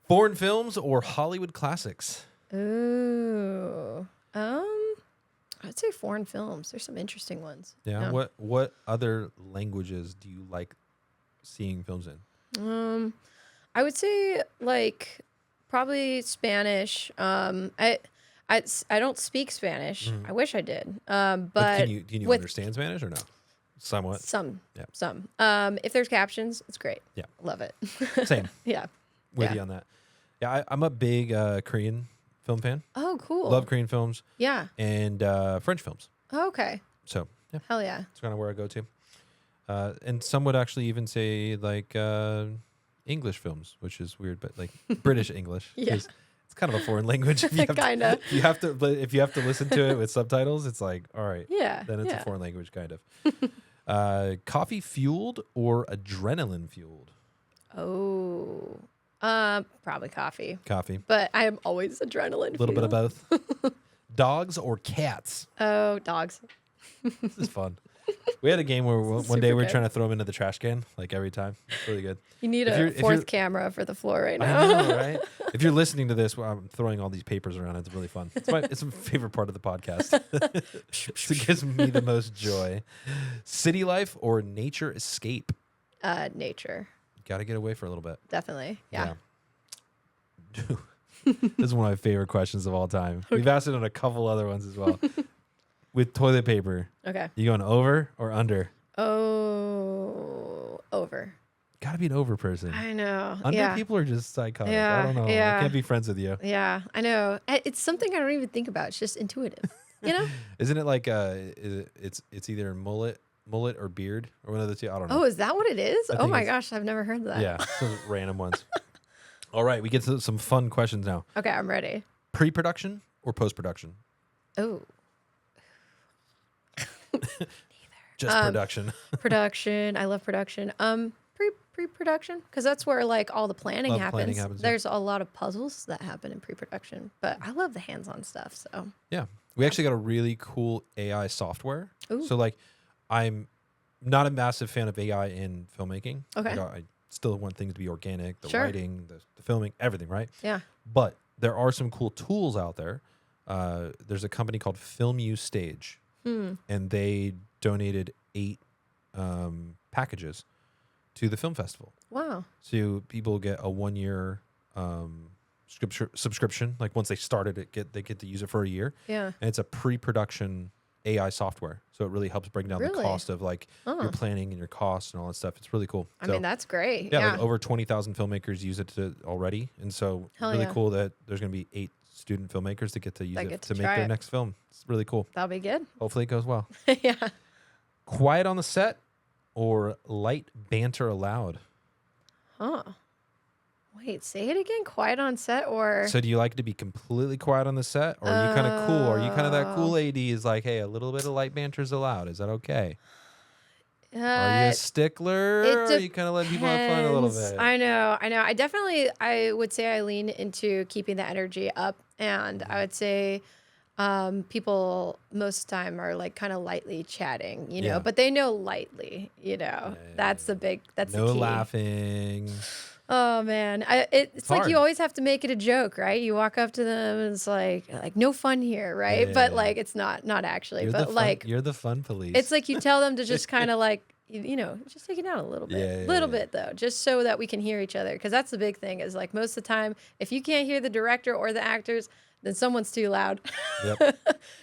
Foreign films or Hollywood classics? Ooh. I'd say foreign films. There's some interesting ones. Yeah. Yeah. What other languages do you like seeing films in? I would say like probably Spanish. I don't speak Spanish. I wish I did. But Can you with understand Spanish or no? Somewhat. some, Yeah. some. If there's captions, it's great. Yeah. Love it. Same. Yeah. With Yeah. you on that. Yeah, I'm a big Korean film fan. Oh, cool. Love Korean films Yeah. and French films. Oh, okay. So yeah, Hell yeah. that's kind of where I go to. And some would actually even say like English films, which is weird, but like British English. Yeah. 'Cause it's kind of a foreign language. If you have to- Kinda. but if you have to listen to it with subtitles, it's like, all right, Yeah. then it's yeah. a foreign language, kind of. Coffee fueled or adrenaline fueled? Oh. Probably coffee. Coffee. But I am always adrenaline. A little bit of fueled. both. Dogs or cats? Oh, dogs. This is fun. We had a game where one Super day we were good. trying to throw them into the trash can, like every time. It's really good. You need If a you're- if fourth you're- camera for the floor right I now. know, right? If you're listening to this, well, I'm throwing all these papers around. It's really fun. It's my favorite part of the podcast. It gives me the most joy. City life or nature escape? Nature. Got to get away for a little bit. Definitely. Yeah. This is one of my favorite questions of all time. We've asked it on a couple other ones as well. With toilet paper, Okay. you going over or under? Oh, over. Got to be an over person. I know. Under yeah. people are just psychotic. I Yeah, don't know. yeah. I can't be friends with you. Yeah, I know. It's something I don't even think about. It's just intuitive. You know? Isn't it like it's either mullet or beard or one of the two? I don't know. Oh, is that what it is? I Oh think my it's- gosh, I've never heard that. Yeah, some random ones. All right, we get to some fun questions now. Okay, I'm ready. Pre-production or post-production? Oh, Just production. production. I love production. Pre-production because that's where like all the planning Love happens. planning happens, yeah. There's a lot of puzzles that happen in pre-production, but I love the hands-on stuff. So Yeah, we actually got a really cool AI software. Ooh. So like, I'm not a massive fan of AI in filmmaking. Okay. Like, I still want things to be organic, the Sure. writing, the filming, everything, right? Yeah. But there are some cool tools out there. There's a company called Film You Stage, and they donated 8 packages to the film festival. Wow. So people get a 1-year subscription. Like once they started it, they get to use it for a year. Yeah. And it's a pre-production AI software, so it really helps bring down the Really? cost of like Oh. your planning and your costs and all that stuff. It's really cool. I mean, that's great. yeah, Yeah. like over 20,000 filmmakers use it already, and so Hell really yeah. cool that there's going to be 8 student filmmakers that get to use That it get to to make try their it. next film. It's really cool. That'll be good. Hopefully it goes well. Yeah. Quiet on the set or light banter allowed? Huh. Wait, say it again. Quiet on set or So do you like to be completely quiet on the set, or are you kind of cool? Are you kind of that cool Oh. lady is like, hey, a little bit of light banter is allowed? Is that okay? Are you uh, a stickler? Or are you kind of letting people have fun a little depends. bit? I know. I would say I lean into keeping the energy up, and I would say people most of the time are like kind of lightly chatting, Yeah. but they know lightly, that's the No the key. laughing. Oh man, it's like hard. you always have to make it a joke, right? You walk up to them and it's like no fun here, right? Yeah. But like it's not actually, You're but the fun, like you're the fun police. it's like you tell them to just kind of like just take it down a little bit, Yeah. bit though, just so that we can hear each other, because that's the big thing is like most of the time if you can't hear the director or the actors, then someone's too loud. Yep.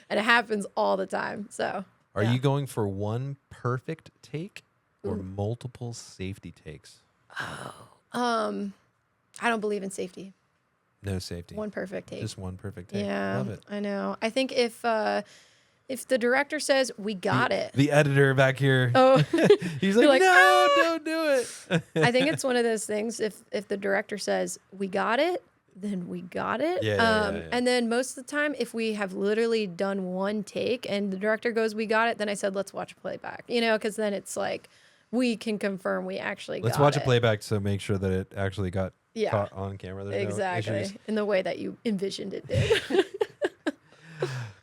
And it happens all the time. So Are yeah. you going for one perfect take or multiple safety takes? I don't believe in safety. No safety. One perfect take. Just one perfect take. Yeah, Love it. I know. I think if the director says we got it, The editor back here. oh, He's You're like, like, no, "Ah!" don't do it. I think it's one of those things. If the director says we got it, then we got it. Yeah. And then most of the time, if we have literally done one take and the director goes we got it, then I said let's watch a playback. Because then it's like we can confirm we actually Let's got watch it. a playback to make sure that it actually got Yeah. caught on camera. There's no Exactly, issues. in the way that you envisioned it did.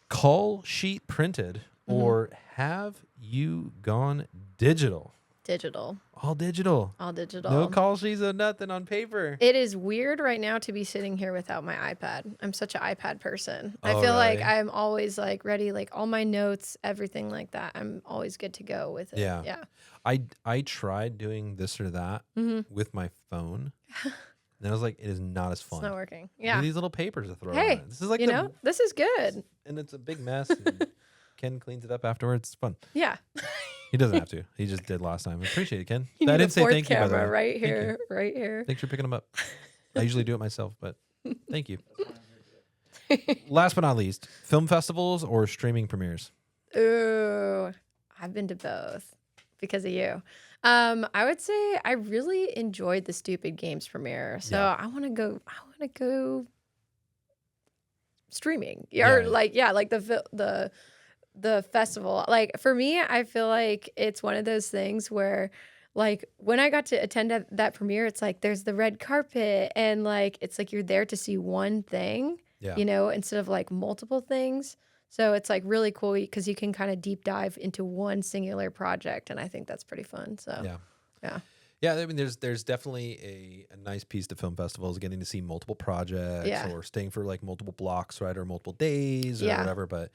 Call sheet printed or have you gone digital? Digital, All digital. all digital. No call sheets or nothing on paper. It is weird right now to be sitting here without my iPad. I'm such an iPad person. I Oh, feel like really? I'm always like ready, like all my notes, everything like that. I'm always good to go with it. Yeah. Yeah. I tried doing this or that with my phone. And I was like, it is not as fun. It's not working. Look at Yeah. these little papers to throw on Hey, it. This is like this is good. and it's a big mess. And Ken cleans it up afterwards. It's fun. Yeah. He doesn't have to. He just did last time. I appreciate it, Ken. You I need a didn't say fourth thank you, by the way. camera right Thank you. here, right here. Thanks for picking them up. I usually do it myself, but thank you. Last but not least, film festivals or streaming premieres? Ooh, I've been to both because of you. I would say I really enjoyed the Stupid Games premiere. So Yeah. I want to go streaming. Yeah. Or like the festival. Like for me, I feel like it's one of those things where like when I got to attend that premiere, it's like there's the red carpet and like it's like you're there to see one thing, Yeah. instead of like multiple things. So it's like really cool because you can kind of deep dive into one singular project, and I think that's pretty fun. So Yeah. yeah. I mean, there's definitely a nice piece to film festivals, getting to see multiple projects Yeah. or staying for like multiple blocks, right, or multiple days or Yeah. whatever. But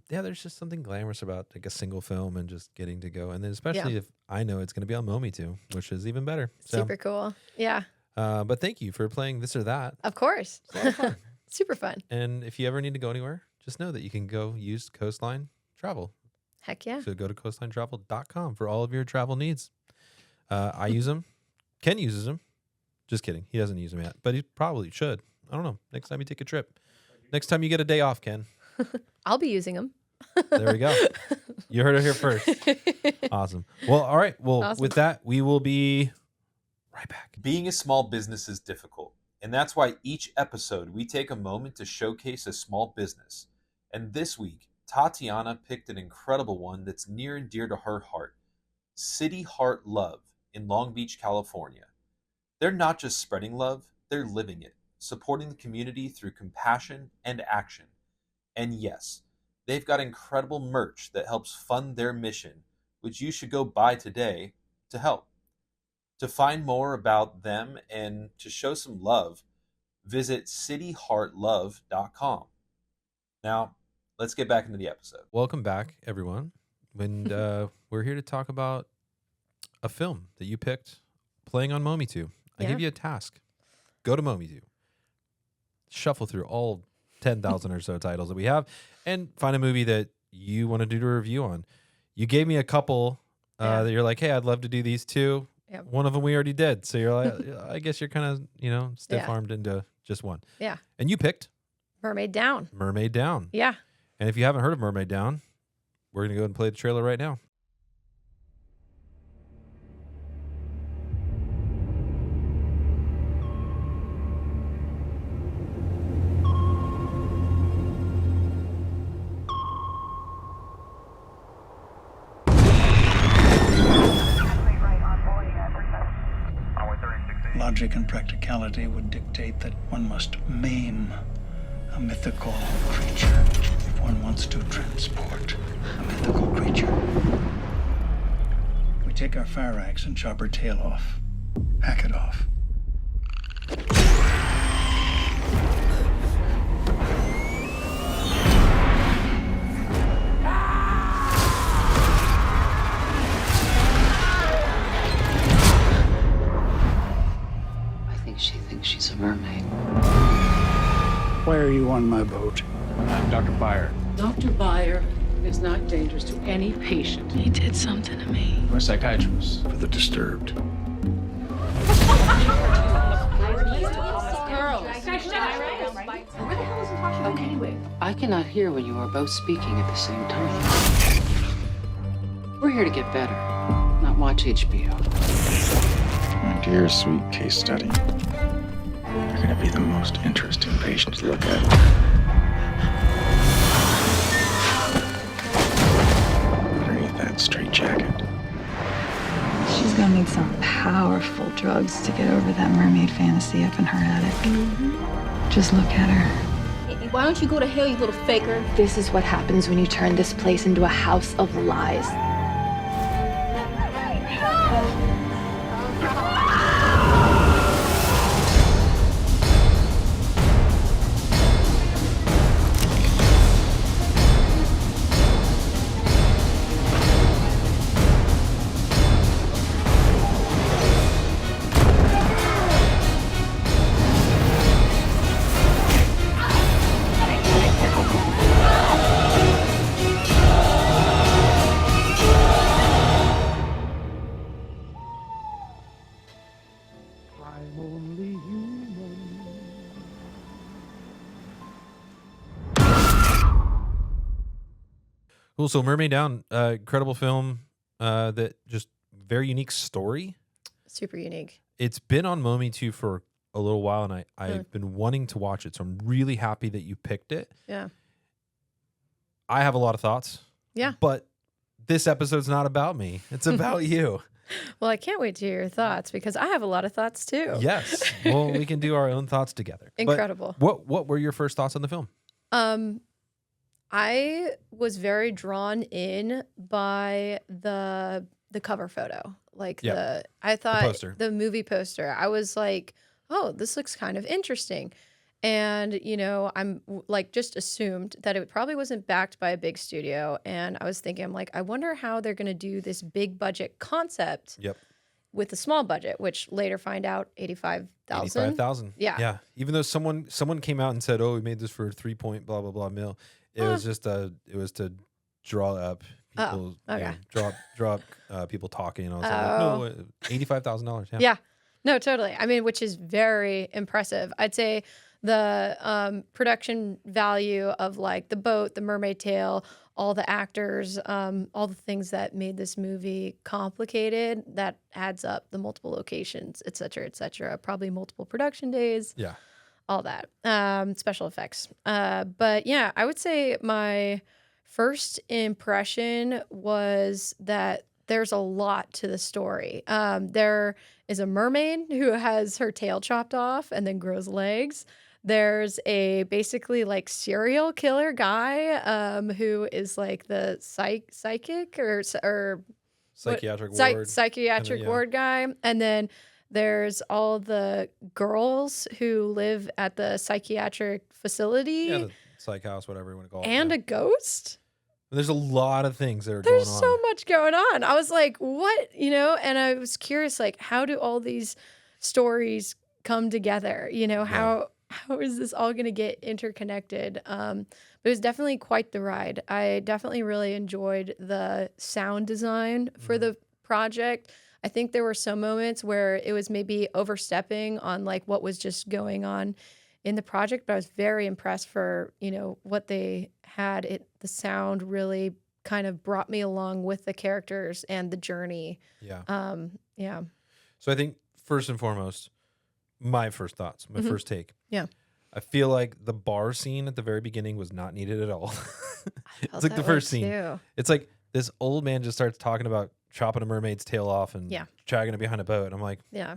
there's just something glamorous about like a single film and just getting to go. And then especially if I know it's going to be on Mometu, which is even better. So, Super cool. Yeah, but thank you for playing this or that. of course. It's a lot of fun. Super fun. And if you ever need to go anywhere, just know that you can go use Coastline Travel. Heck yeah. So go to coastlinetravel.com for all of your travel needs. I use them. Ken uses them. Just kidding. He doesn't use them yet, but he probably should. I don't know. Next time you take a trip. Next time you get a day off, Ken. I'll be using them. There we go. You heard it here first. Awesome. Well, all right. Well, Awesome. with that, we will be right back. Being a small business is difficult, and that's why each episode we take a moment to showcase a small business. And this week, Tatiana picked an incredible one that's near and dear to her heart, City Heart Love in Long Beach, California. They're not just spreading love, they're living it, supporting the community through compassion and action. And yes, they've got incredible merch that helps fund their mission which you should go buy today to help. To find more about them and to show some love, visit cityheartlove.com. Now, let's get back into the episode. Welcome back, everyone. And we're here to talk about a film that you picked playing on Mometu. I give you a task. Go to Mometu. Shuffle through all 10,000 or so titles that we have and find a movie that you want to do a review on. You gave me a couple that you're like, hey, I'd love to do these two. Yep. One of them we already did. So you're like, I guess you're kind of, stiff-armed into just one. Yeah. And you picked Mermaid Down. Mermaid Down. Yeah. And if you haven't heard of Mermaid Down, we're going to go ahead and play the trailer right now. Logic and practicality would dictate that one must maim a mythical creature if one wants to transport a mythical creature. We take our fire axe and chop her tail off, hack it off. She thinks she's a mermaid. Why are you on my boat? I'm Dr. Byer. Dr. Byer is not dangerous to any patient. He did something to me. We're psychiatrists. For the disturbed. Okay, I cannot hear when you are both speaking at the same time. We're here to get better, not watch HBO. My dear sweet case study. You're going to be the most interesting patient to look at. Underneath that straitjacket. She's gonna need some powerful drugs to get over that mermaid fantasy up in her attic. Just look at her. Why don't you go to hell, you little faker? This is what happens when you turn this place into a house of lies. Cool. So Mermaid Down, incredible film that just very unique story. Super unique. It's been on Mometu for a little while, and I've been wanting to watch it. So I'm really happy that you picked it. Yeah. I have a lot of thoughts. Yeah. But this episode's not about me. It's about you. Well, I can't wait to hear your thoughts because I have a lot of thoughts too. Yes. Well, we can do our own thoughts together. Incredible. But what were your first thoughts on the film? I was very drawn in by the cover photo. Like I thought the movie poster. I was like, oh, this looks kind of interesting. And, I'm like just assumed that it probably wasn't backed by a big studio. And I was thinking, I'm like, I wonder how they're going to do this big budget concept with a small budget, which later find out 85,000. 85,000. Yeah. Yeah. Even though someone came out and said, oh, we made this for 3 point blah, blah, blah mil. It was just it was to draw up people, draw up people talking. And I was like, no, $85,000. Yeah. Yeah. No, totally. I mean, which is very impressive. I'd say the production value of like the boat, the mermaid tail, all the actors, all the things that made this movie complicated, that adds up, the multiple locations, et cetera, probably multiple production days. Yeah. All that. Special effects. But yeah, I would say my first impression was that there's a lot to the story. There is a mermaid who has her tail chopped off and then grows legs. There's a basically like serial killer guy who is like the psychic or psychiatric ward. Psychiatric yeah. ward guy. And then there's all the girls who live at the psychiatric facility. Yeah, the psych house, whatever you want to call it. And yeah. a ghost. There's a lot of things that are There's going on. so much going on. I was like, what? And I was curious, like, how do all these stories come together? How is this all going to get interconnected? But it was definitely quite the ride. I definitely really enjoyed the sound design for the project. I think there were some moments where it was maybe overstepping on like what was just going on in the project, but I was very impressed for, what they had. The sound really kind of brought me along with the characters and the journey. Yeah. Yeah. So I think first and foremost, my first thoughts, my first take. Yeah. I feel like the bar scene at the very beginning was not needed at all. It's like the that first way, scene. too. It's like this old man just starts talking about chopping a mermaid's tail off and dragging it behind a boat. And I'm like, Yeah.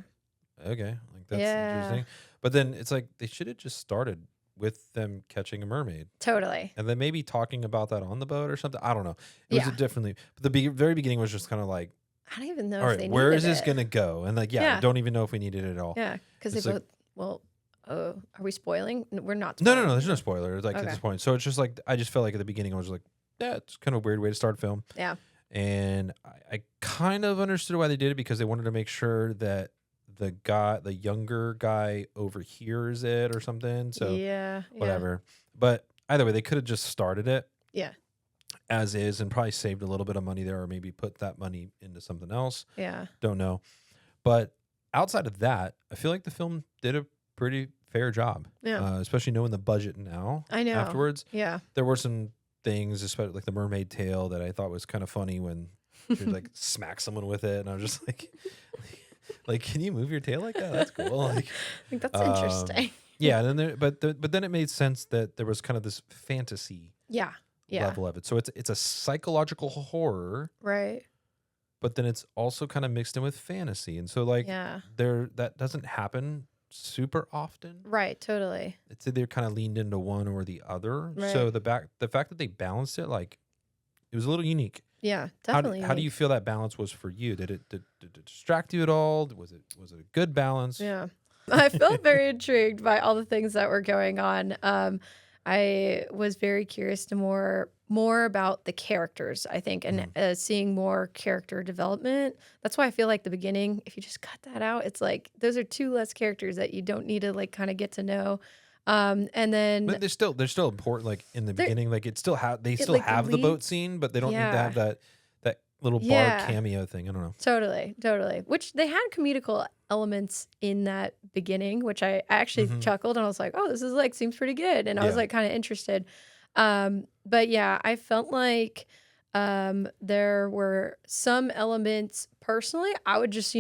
okay, like that's Yeah. interesting. But then it's like they should have just started with them catching a mermaid. Totally. And then maybe talking about that on the boat or something. I don't know. It was Yeah. a differently, but the very beginning was just kind of like, I don't even know all if they right, where is needed this it. going to go? And like, I don't even know if we need it at all. Yeah. Because they It's like- both, are we spoiling? We're not No, spoiling. there's no spoilers like at Okay. this point. So it's just like, I just felt like at the beginning, I was like, yeah, it's kind of a weird way to start a film. Yeah. And I kind of understood why they did it because they wanted to make sure that the younger guy overhears it or something. So Yeah. whatever. But either way, they could have just started it Yeah. as is and probably saved a little bit of money there, or maybe put that money into something else. Yeah. Don't know. But outside of that, I feel like the film did a pretty fair job. Yeah. Especially knowing the budget now. I know. Afterwards. Yeah. There were some things, especially like the mermaid tail, that I thought was kind of funny when she would like smack someone with it, and I was just like, can you move your tail like that? That's cool. Like, I think that's interesting. Yeah, and then but then it made sense that there was kind of this fantasy Yeah. level of it. So it's a psychological horror, Right. but then it's also kind of mixed in with fantasy, and so like Yeah. that doesn't happen super often. Right. Totally. It's either kind of leaned into one or the other. Right. So the fact that they balanced it, like, it was a little unique. Yeah. Definitely. How do you feel that balance was for you? Did it distract you at all? Was it a good balance? Yeah. I felt very intrigued by all the things that were going on. I was very curious to more about the characters, I think, and seeing more character development. That's why I feel like the beginning, if you just cut that out, it's like those are two less characters that you don't need to like kind of get to know. And then But they're still important. Like in the beginning, like they still have the leads- boat scene, but they don't need to have that little bar Yeah. cameo thing. I don't know. Totally. Which they had comedical elements in that beginning, which I actually chuckled and I was like, oh, this is like seems pretty good. And I was Yeah. like kind of interested. But yeah, I felt like there were some elements personally I would just,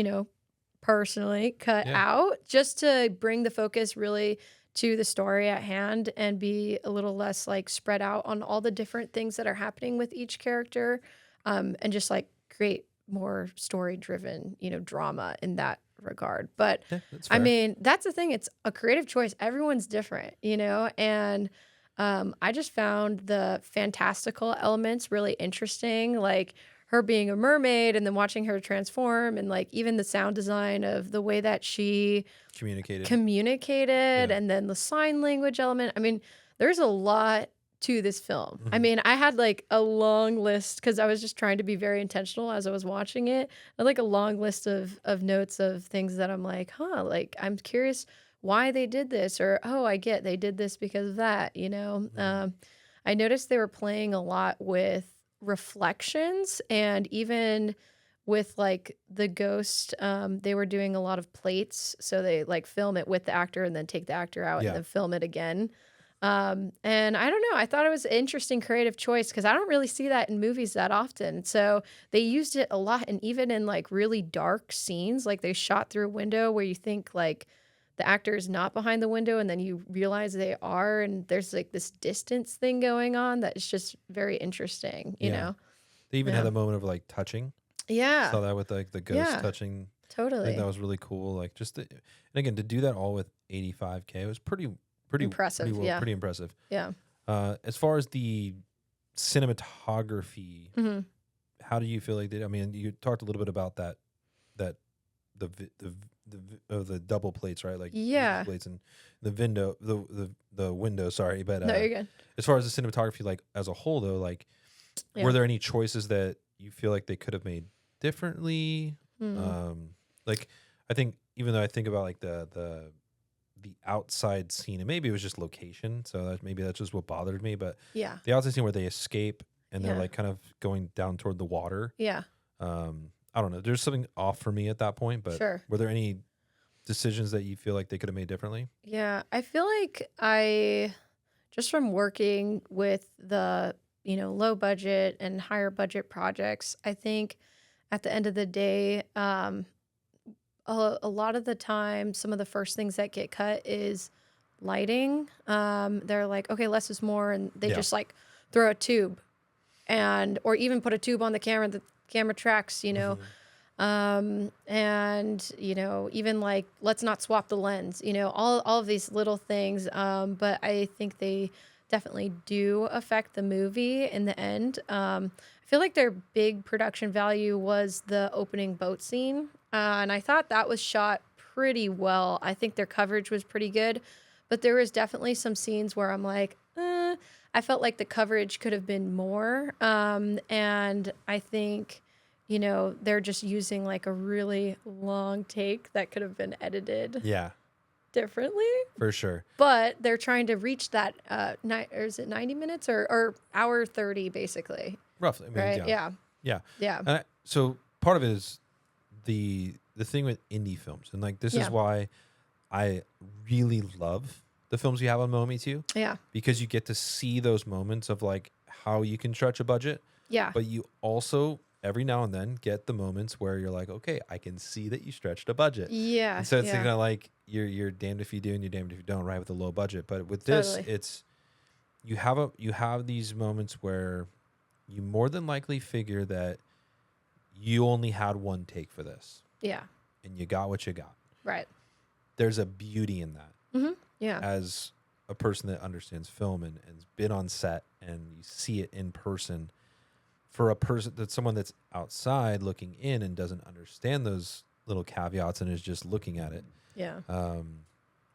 personally cut out just to bring the focus really to the story at hand and be a little less like spread out on all the different things that are happening with each character. And just like create more story driven, drama in that regard. But Yeah, that's I fair. mean, that's the thing. It's a creative choice. Everyone's different, and I just found the fantastical elements really interesting, like her being a mermaid and then watching her transform and like even the sound design of the way that she communicated and then the sign language element. I mean, there's a lot to this film. I mean, I had like a long list because I was just trying to be very intentional as I was watching it. I had like a long list of notes of things that I'm like, like I'm curious why they did this, or I get they did this because of that, I noticed they were playing a lot with reflections, and even with like the ghost, they were doing a lot of plates, so they like film it with the actor and then take the actor out and then film it again. And I don't know, I thought it was an interesting creative choice because I don't really see that in movies that often. So they used it a lot, and even in like really dark scenes, like they shot through a window where you think like the actor is not behind the window and then you realize they are, and there's like this distance thing going on that is just very interesting, you know? They even had the moment of like touching. Yeah. Saw that with like the ghost touching. Totally. I think that was really cool. Like and again, to do that all with $85K, it was pretty impressive. pretty impressive. Yeah. As far as the cinematography, how do you feel like I mean, you talked a little bit about that the double plates, right? Like Yeah. plates and the window. Sorry, but No, you're good. as far as the cinematography, like as a whole, though, like were there any choices that you feel like they could have made differently? Like I think even though I think about like the outside scene, and maybe it was just location, so maybe that's just what bothered me. But Yeah. the outside scene where they escape and they're like kind of going down toward the water. Yeah. I don't know. There's something off for me at that point, but Sure. were there any decisions that you feel like they could have made differently? Yeah, I feel like just from working with the, low budget and higher budget projects, I think at the end of the day, a lot of the time, some of the first things that get cut is lighting. They're like, okay, less is more, and they just like throw a tube or even put a tube on the camera. The camera tracks, and even like let's not swap the lens, all of these little things, but I think they definitely do affect the movie in the end. I feel like their big production value was the opening boat scene, and I thought that was shot pretty well. I think their coverage was pretty good, but there was definitely some scenes where I'm like, I felt like the coverage could have been more, and I think they're just using like a really long take that could have been edited differently. For sure. But they're trying to reach that, or is it 90 minutes or hour 30 basically? Roughly. I mean, right? Yeah. Yeah. And so part of it is the thing with indie films. And like, this is why I really love the films you have on Mometu. Yeah. Because you get to see those moments of like how you can stretch a budget. Yeah. But you also every now and then get the moments where you're like, okay, I can see that you stretched a budget. Yeah. And so it's kind of like you're damned if you do and you're damned if you don't, right? With a low budget. But with this, it's you have these moments where you more than likely figure that you only had one take for this. Yeah. And you got what you got. Right. There's a beauty in that. Mm-hmm. Yeah. As a person that understands film and has been on set and you see it in person, for a person that's someone that's outside looking in and doesn't understand those little caveats and is just looking at it. Yeah.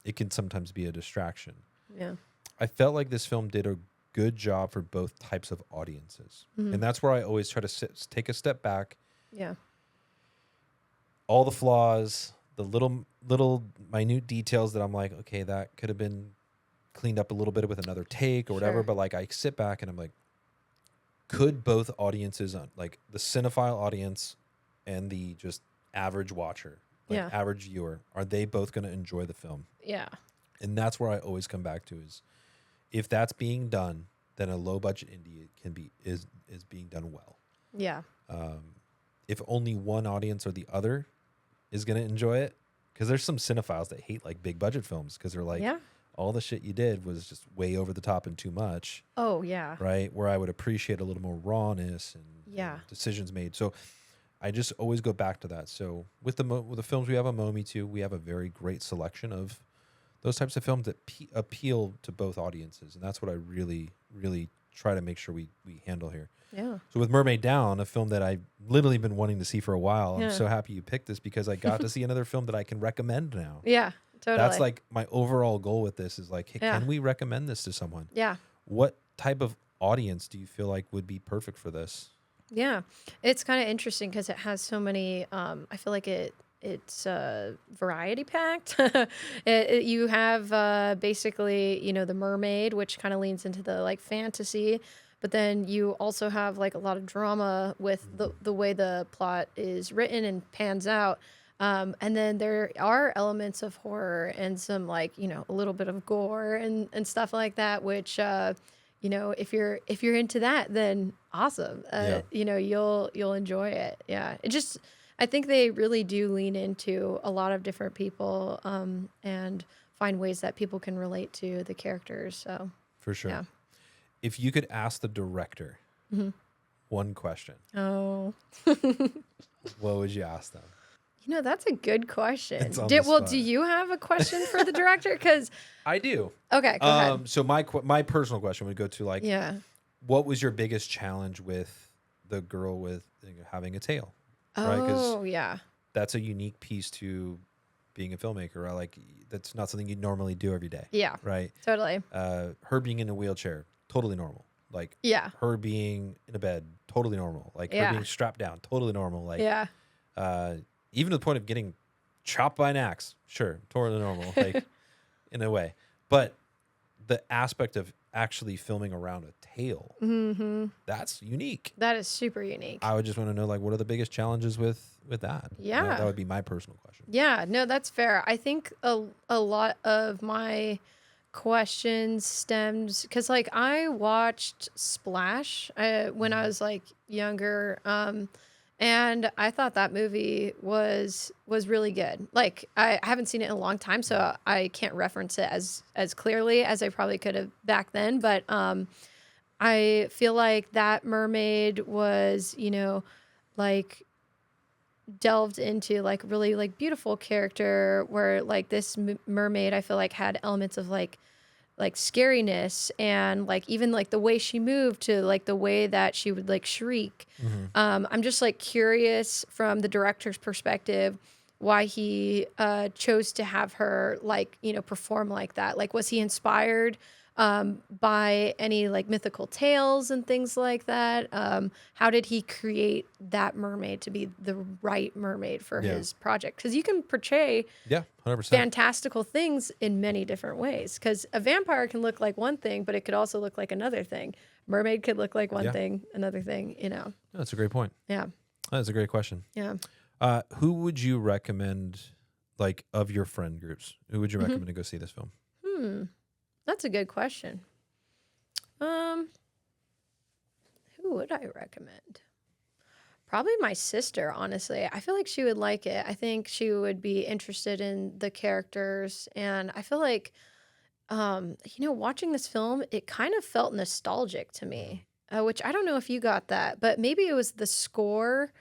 It can sometimes be a distraction. Yeah. I felt like this film did a good job for both types of audiences. And that's where I always try to take a step back. Yeah. All the flaws, the little minute details that I'm like, okay, that could have been cleaned up a little bit with another take or whatever. But like I sit back and I'm like, could both audiences, like the cinephile audience and the just average watcher, like average viewer, are they both going to enjoy the film? Yeah. And that's where I always come back to is if that's being done, then a low budget indie is being done well. Yeah. If only one audience or the other is going to enjoy it, because there's some cinephiles that hate like big budget films because they're like, all the shit you did was just way over the top and too much. Oh yeah. Right. Where I would appreciate a little more rawness and decisions made. So I just always go back to that. So with the films we have on Mometu, we have a very great selection of those types of films that appeal to both audiences. And that's what I really, really try to make sure we handle here. Yeah. So with Mermaid Down, a film that I've literally been wanting to see for a while, I'm so happy you picked this because I got to see another film that I can recommend now. Yeah, totally. That's like my overall goal with this is like, hey, can we recommend this to someone? Yeah. What type of audience do you feel like would be perfect for this? Yeah, it's kind of interesting because it has so many. I feel like it's variety packed. You have basically the mermaid, which kind of leans into the like fantasy, but then you also have like a lot of drama with the way the plot is written and pans out. And then there are elements of horror and some like a little bit of gore and stuff like that, which if you're into that, then awesome. You'll enjoy it. Yeah. I think they really do lean into a lot of different people, and find ways that people can relate to the characters. So for sure. Yeah. If you could ask the director one question, what would you ask them? That's a good question. It's on the spot. Do you have a question for the director? Because I do. Okay, go ahead. So my personal question would go to like, what was your biggest challenge with the girl with having a tail, right? 'Cause Oh, yeah. that's a unique piece to being a filmmaker, right? Like that's not something you normally do every day. Yeah. Right. Totally. Her being in a wheelchair, totally normal. Like Yeah. her being in a bed, totally normal. Like Yeah. her being strapped down, totally normal. Like Yeah. even to the point of getting chopped by an axe, sure, totally normal. Like in a way, but the aspect of actually filming around a tail, that's unique. That is super unique. I would just want to know, like, what are the biggest challenges with that? Yeah. That would be my personal question. Yeah, no, that's fair. I think a lot of my questions stemmed because like I watched Splash when I was like younger, and I thought that movie was really good. Like I haven't seen it in a long time, so I can't reference it as clearly as I probably could have back then. But I feel like that mermaid was, like delved into like really like beautiful character where like this mermaid I feel like had elements of like scariness and like even like the way she moved to like the way that she would like shriek. I'm just like curious from the director's perspective why he chose to have her like perform like that. Like was he inspired by any like mythical tales and things like that? How did he create that mermaid to be the right mermaid for his project? Because you can portray 100%. fantastical things in many different ways. Because a vampire can look like one thing, but it could also look like another thing. Mermaid could look like one thing, another thing. That's a great point. Yeah. That's a great question. Yeah. Who would you recommend, like, of your friend groups? Who would you recommend to go see this film? That's a good question. Who would I recommend? Probably my sister, honestly. I feel like she would like it. I think she would be interested in the characters. And I feel like, watching this film, it kind of felt nostalgic to me, which I don't know if you got that, but maybe it was the score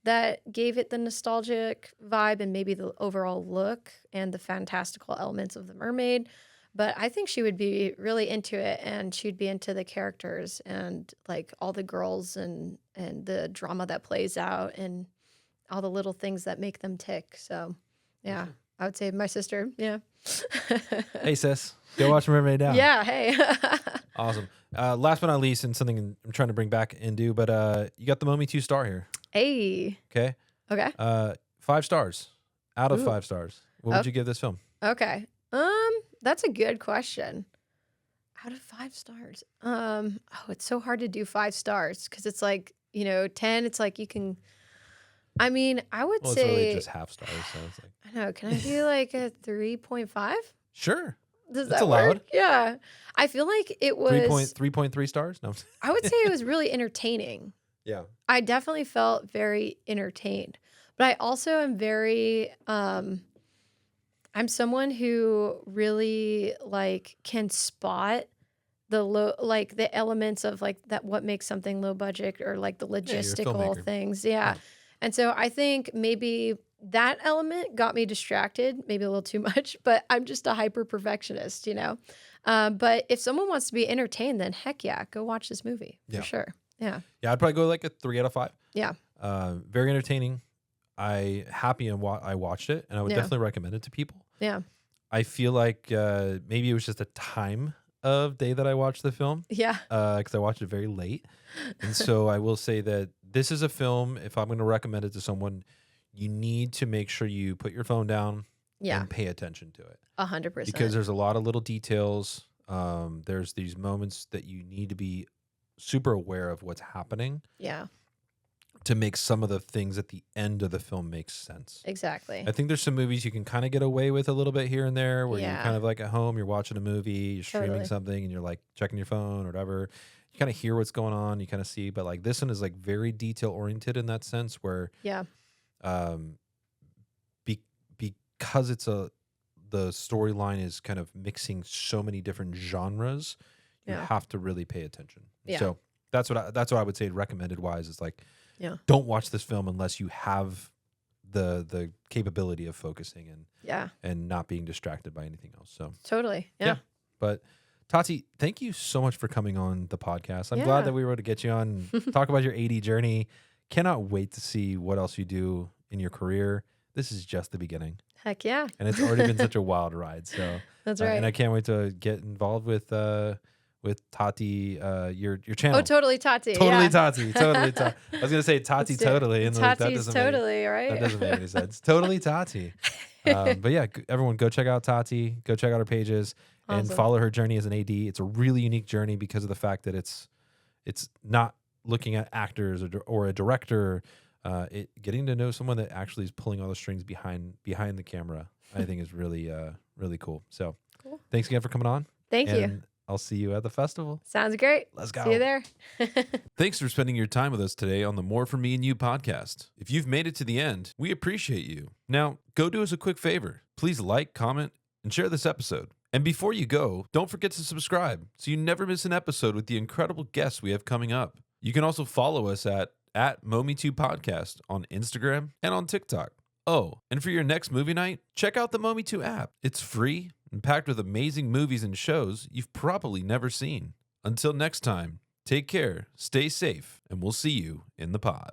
that gave it the nostalgic vibe and maybe the overall look and the fantastical elements of the mermaid. But I think she would be really into it and she'd be into the characters and like all the girls and the drama that plays out and all the little things that make them tick. So, yeah, I would say my sister. Yeah. Hey, sis, go watch Mermaid Down. Yeah. Hey. Awesome. Last but not least, and something I'm trying to bring back and do, but you got the Mometu star here. Hey. Okay. Okay. 5 stars out of Ooh. 5 stars. What would you give this film? Okay. That's a good question. Out of 5 stars. It's so hard to do 5 stars because it's like, 10, it's like you can, I mean, I would Well, say. it's really just half stars. So it's like, I know. Can I do like a 3.5? sure. Does That's that allowed. work? Yeah. I feel like it was. 3.3 stars? No. I would say it was really entertaining. Yeah. I definitely felt very entertained. But I also am very I'm someone who really like can spot the low like the elements of like that what makes something low budget or like the you're a logistical filmmaker. things. Yeah. And so I think maybe that element got me distracted, maybe a little too much, but I'm just a hyper perfectionist, But if someone wants to be entertained, then heck yeah, go watch this movie for sure. Yeah. Yeah, I'd probably go like a 3 out of 5. Yeah. Very entertaining. I watched it, and I would definitely recommend it to people. Yeah. I feel like maybe it was just a time of day that I watched the film. Yeah. Because I watched it very late. And so I will say that this is a film, if I'm going to recommend it to someone, you need to make sure you put your phone down and pay attention to it. 100%. Because there's a lot of little details. There's these moments that you need to be super aware of what's happening. Yeah. To make some of the things at the end of the film make sense. Exactly. I think there's some movies you can kind of get away with a little bit here and there where you're kind of like at home, you're watching a movie, you're streaming something, and you're like checking your phone or whatever. You kind of hear what's going on, you kind of see, but like this one is like very detail oriented in that sense where because it's the storyline is kind of mixing so many different genres, you have to really pay attention. Yeah. So that's what I would say recommended wise is like, don't watch this film unless you have the capability of focusing and not being distracted by anything else. So totally. Yeah. But Tati, thank you so much for coming on the podcast. I'm glad that we were able to get you on and talk about your AD journey. cannot wait to see what else you do in your career. This is just the beginning. Heck yeah. And it's already been such a wild ride. So That's right. And I can't wait to get involved with Tati, your channel. Oh, totally Tati. Totally yeah. Tati. Totally Tati. I was gonna say Tati Let's do it. totally, and like, that Tati's doesn't totally, right? That doesn't make any sense. Totally Tati. But yeah, everyone go check out Tati. Go check out her pages and Awesome. follow her journey as an AD. It's a really unique journey because of the fact that it's not looking at actors or a director. Getting to know someone that actually is pulling all the strings behind the camera, I think is really really cool. So Cool. Thanks again for coming on. Thank you. And I'll see you at the festival. Sounds great. Let's go. See you there. Thanks for spending your time with us today on the More For Me and You podcast. If you've made it to the end, we appreciate you. Now, go do us a quick favor. Please like, comment, and share this episode. And before you go, don't forget to subscribe so you never miss an episode with the incredible guests we have coming up. You can also follow us at Mometu Podcast on Instagram and on TikTok. Oh, and for your next movie night, check out the Mometu app. It's free and packed with amazing movies and shows you've probably never seen. Until next time, take care, stay safe, and we'll see you in the pod.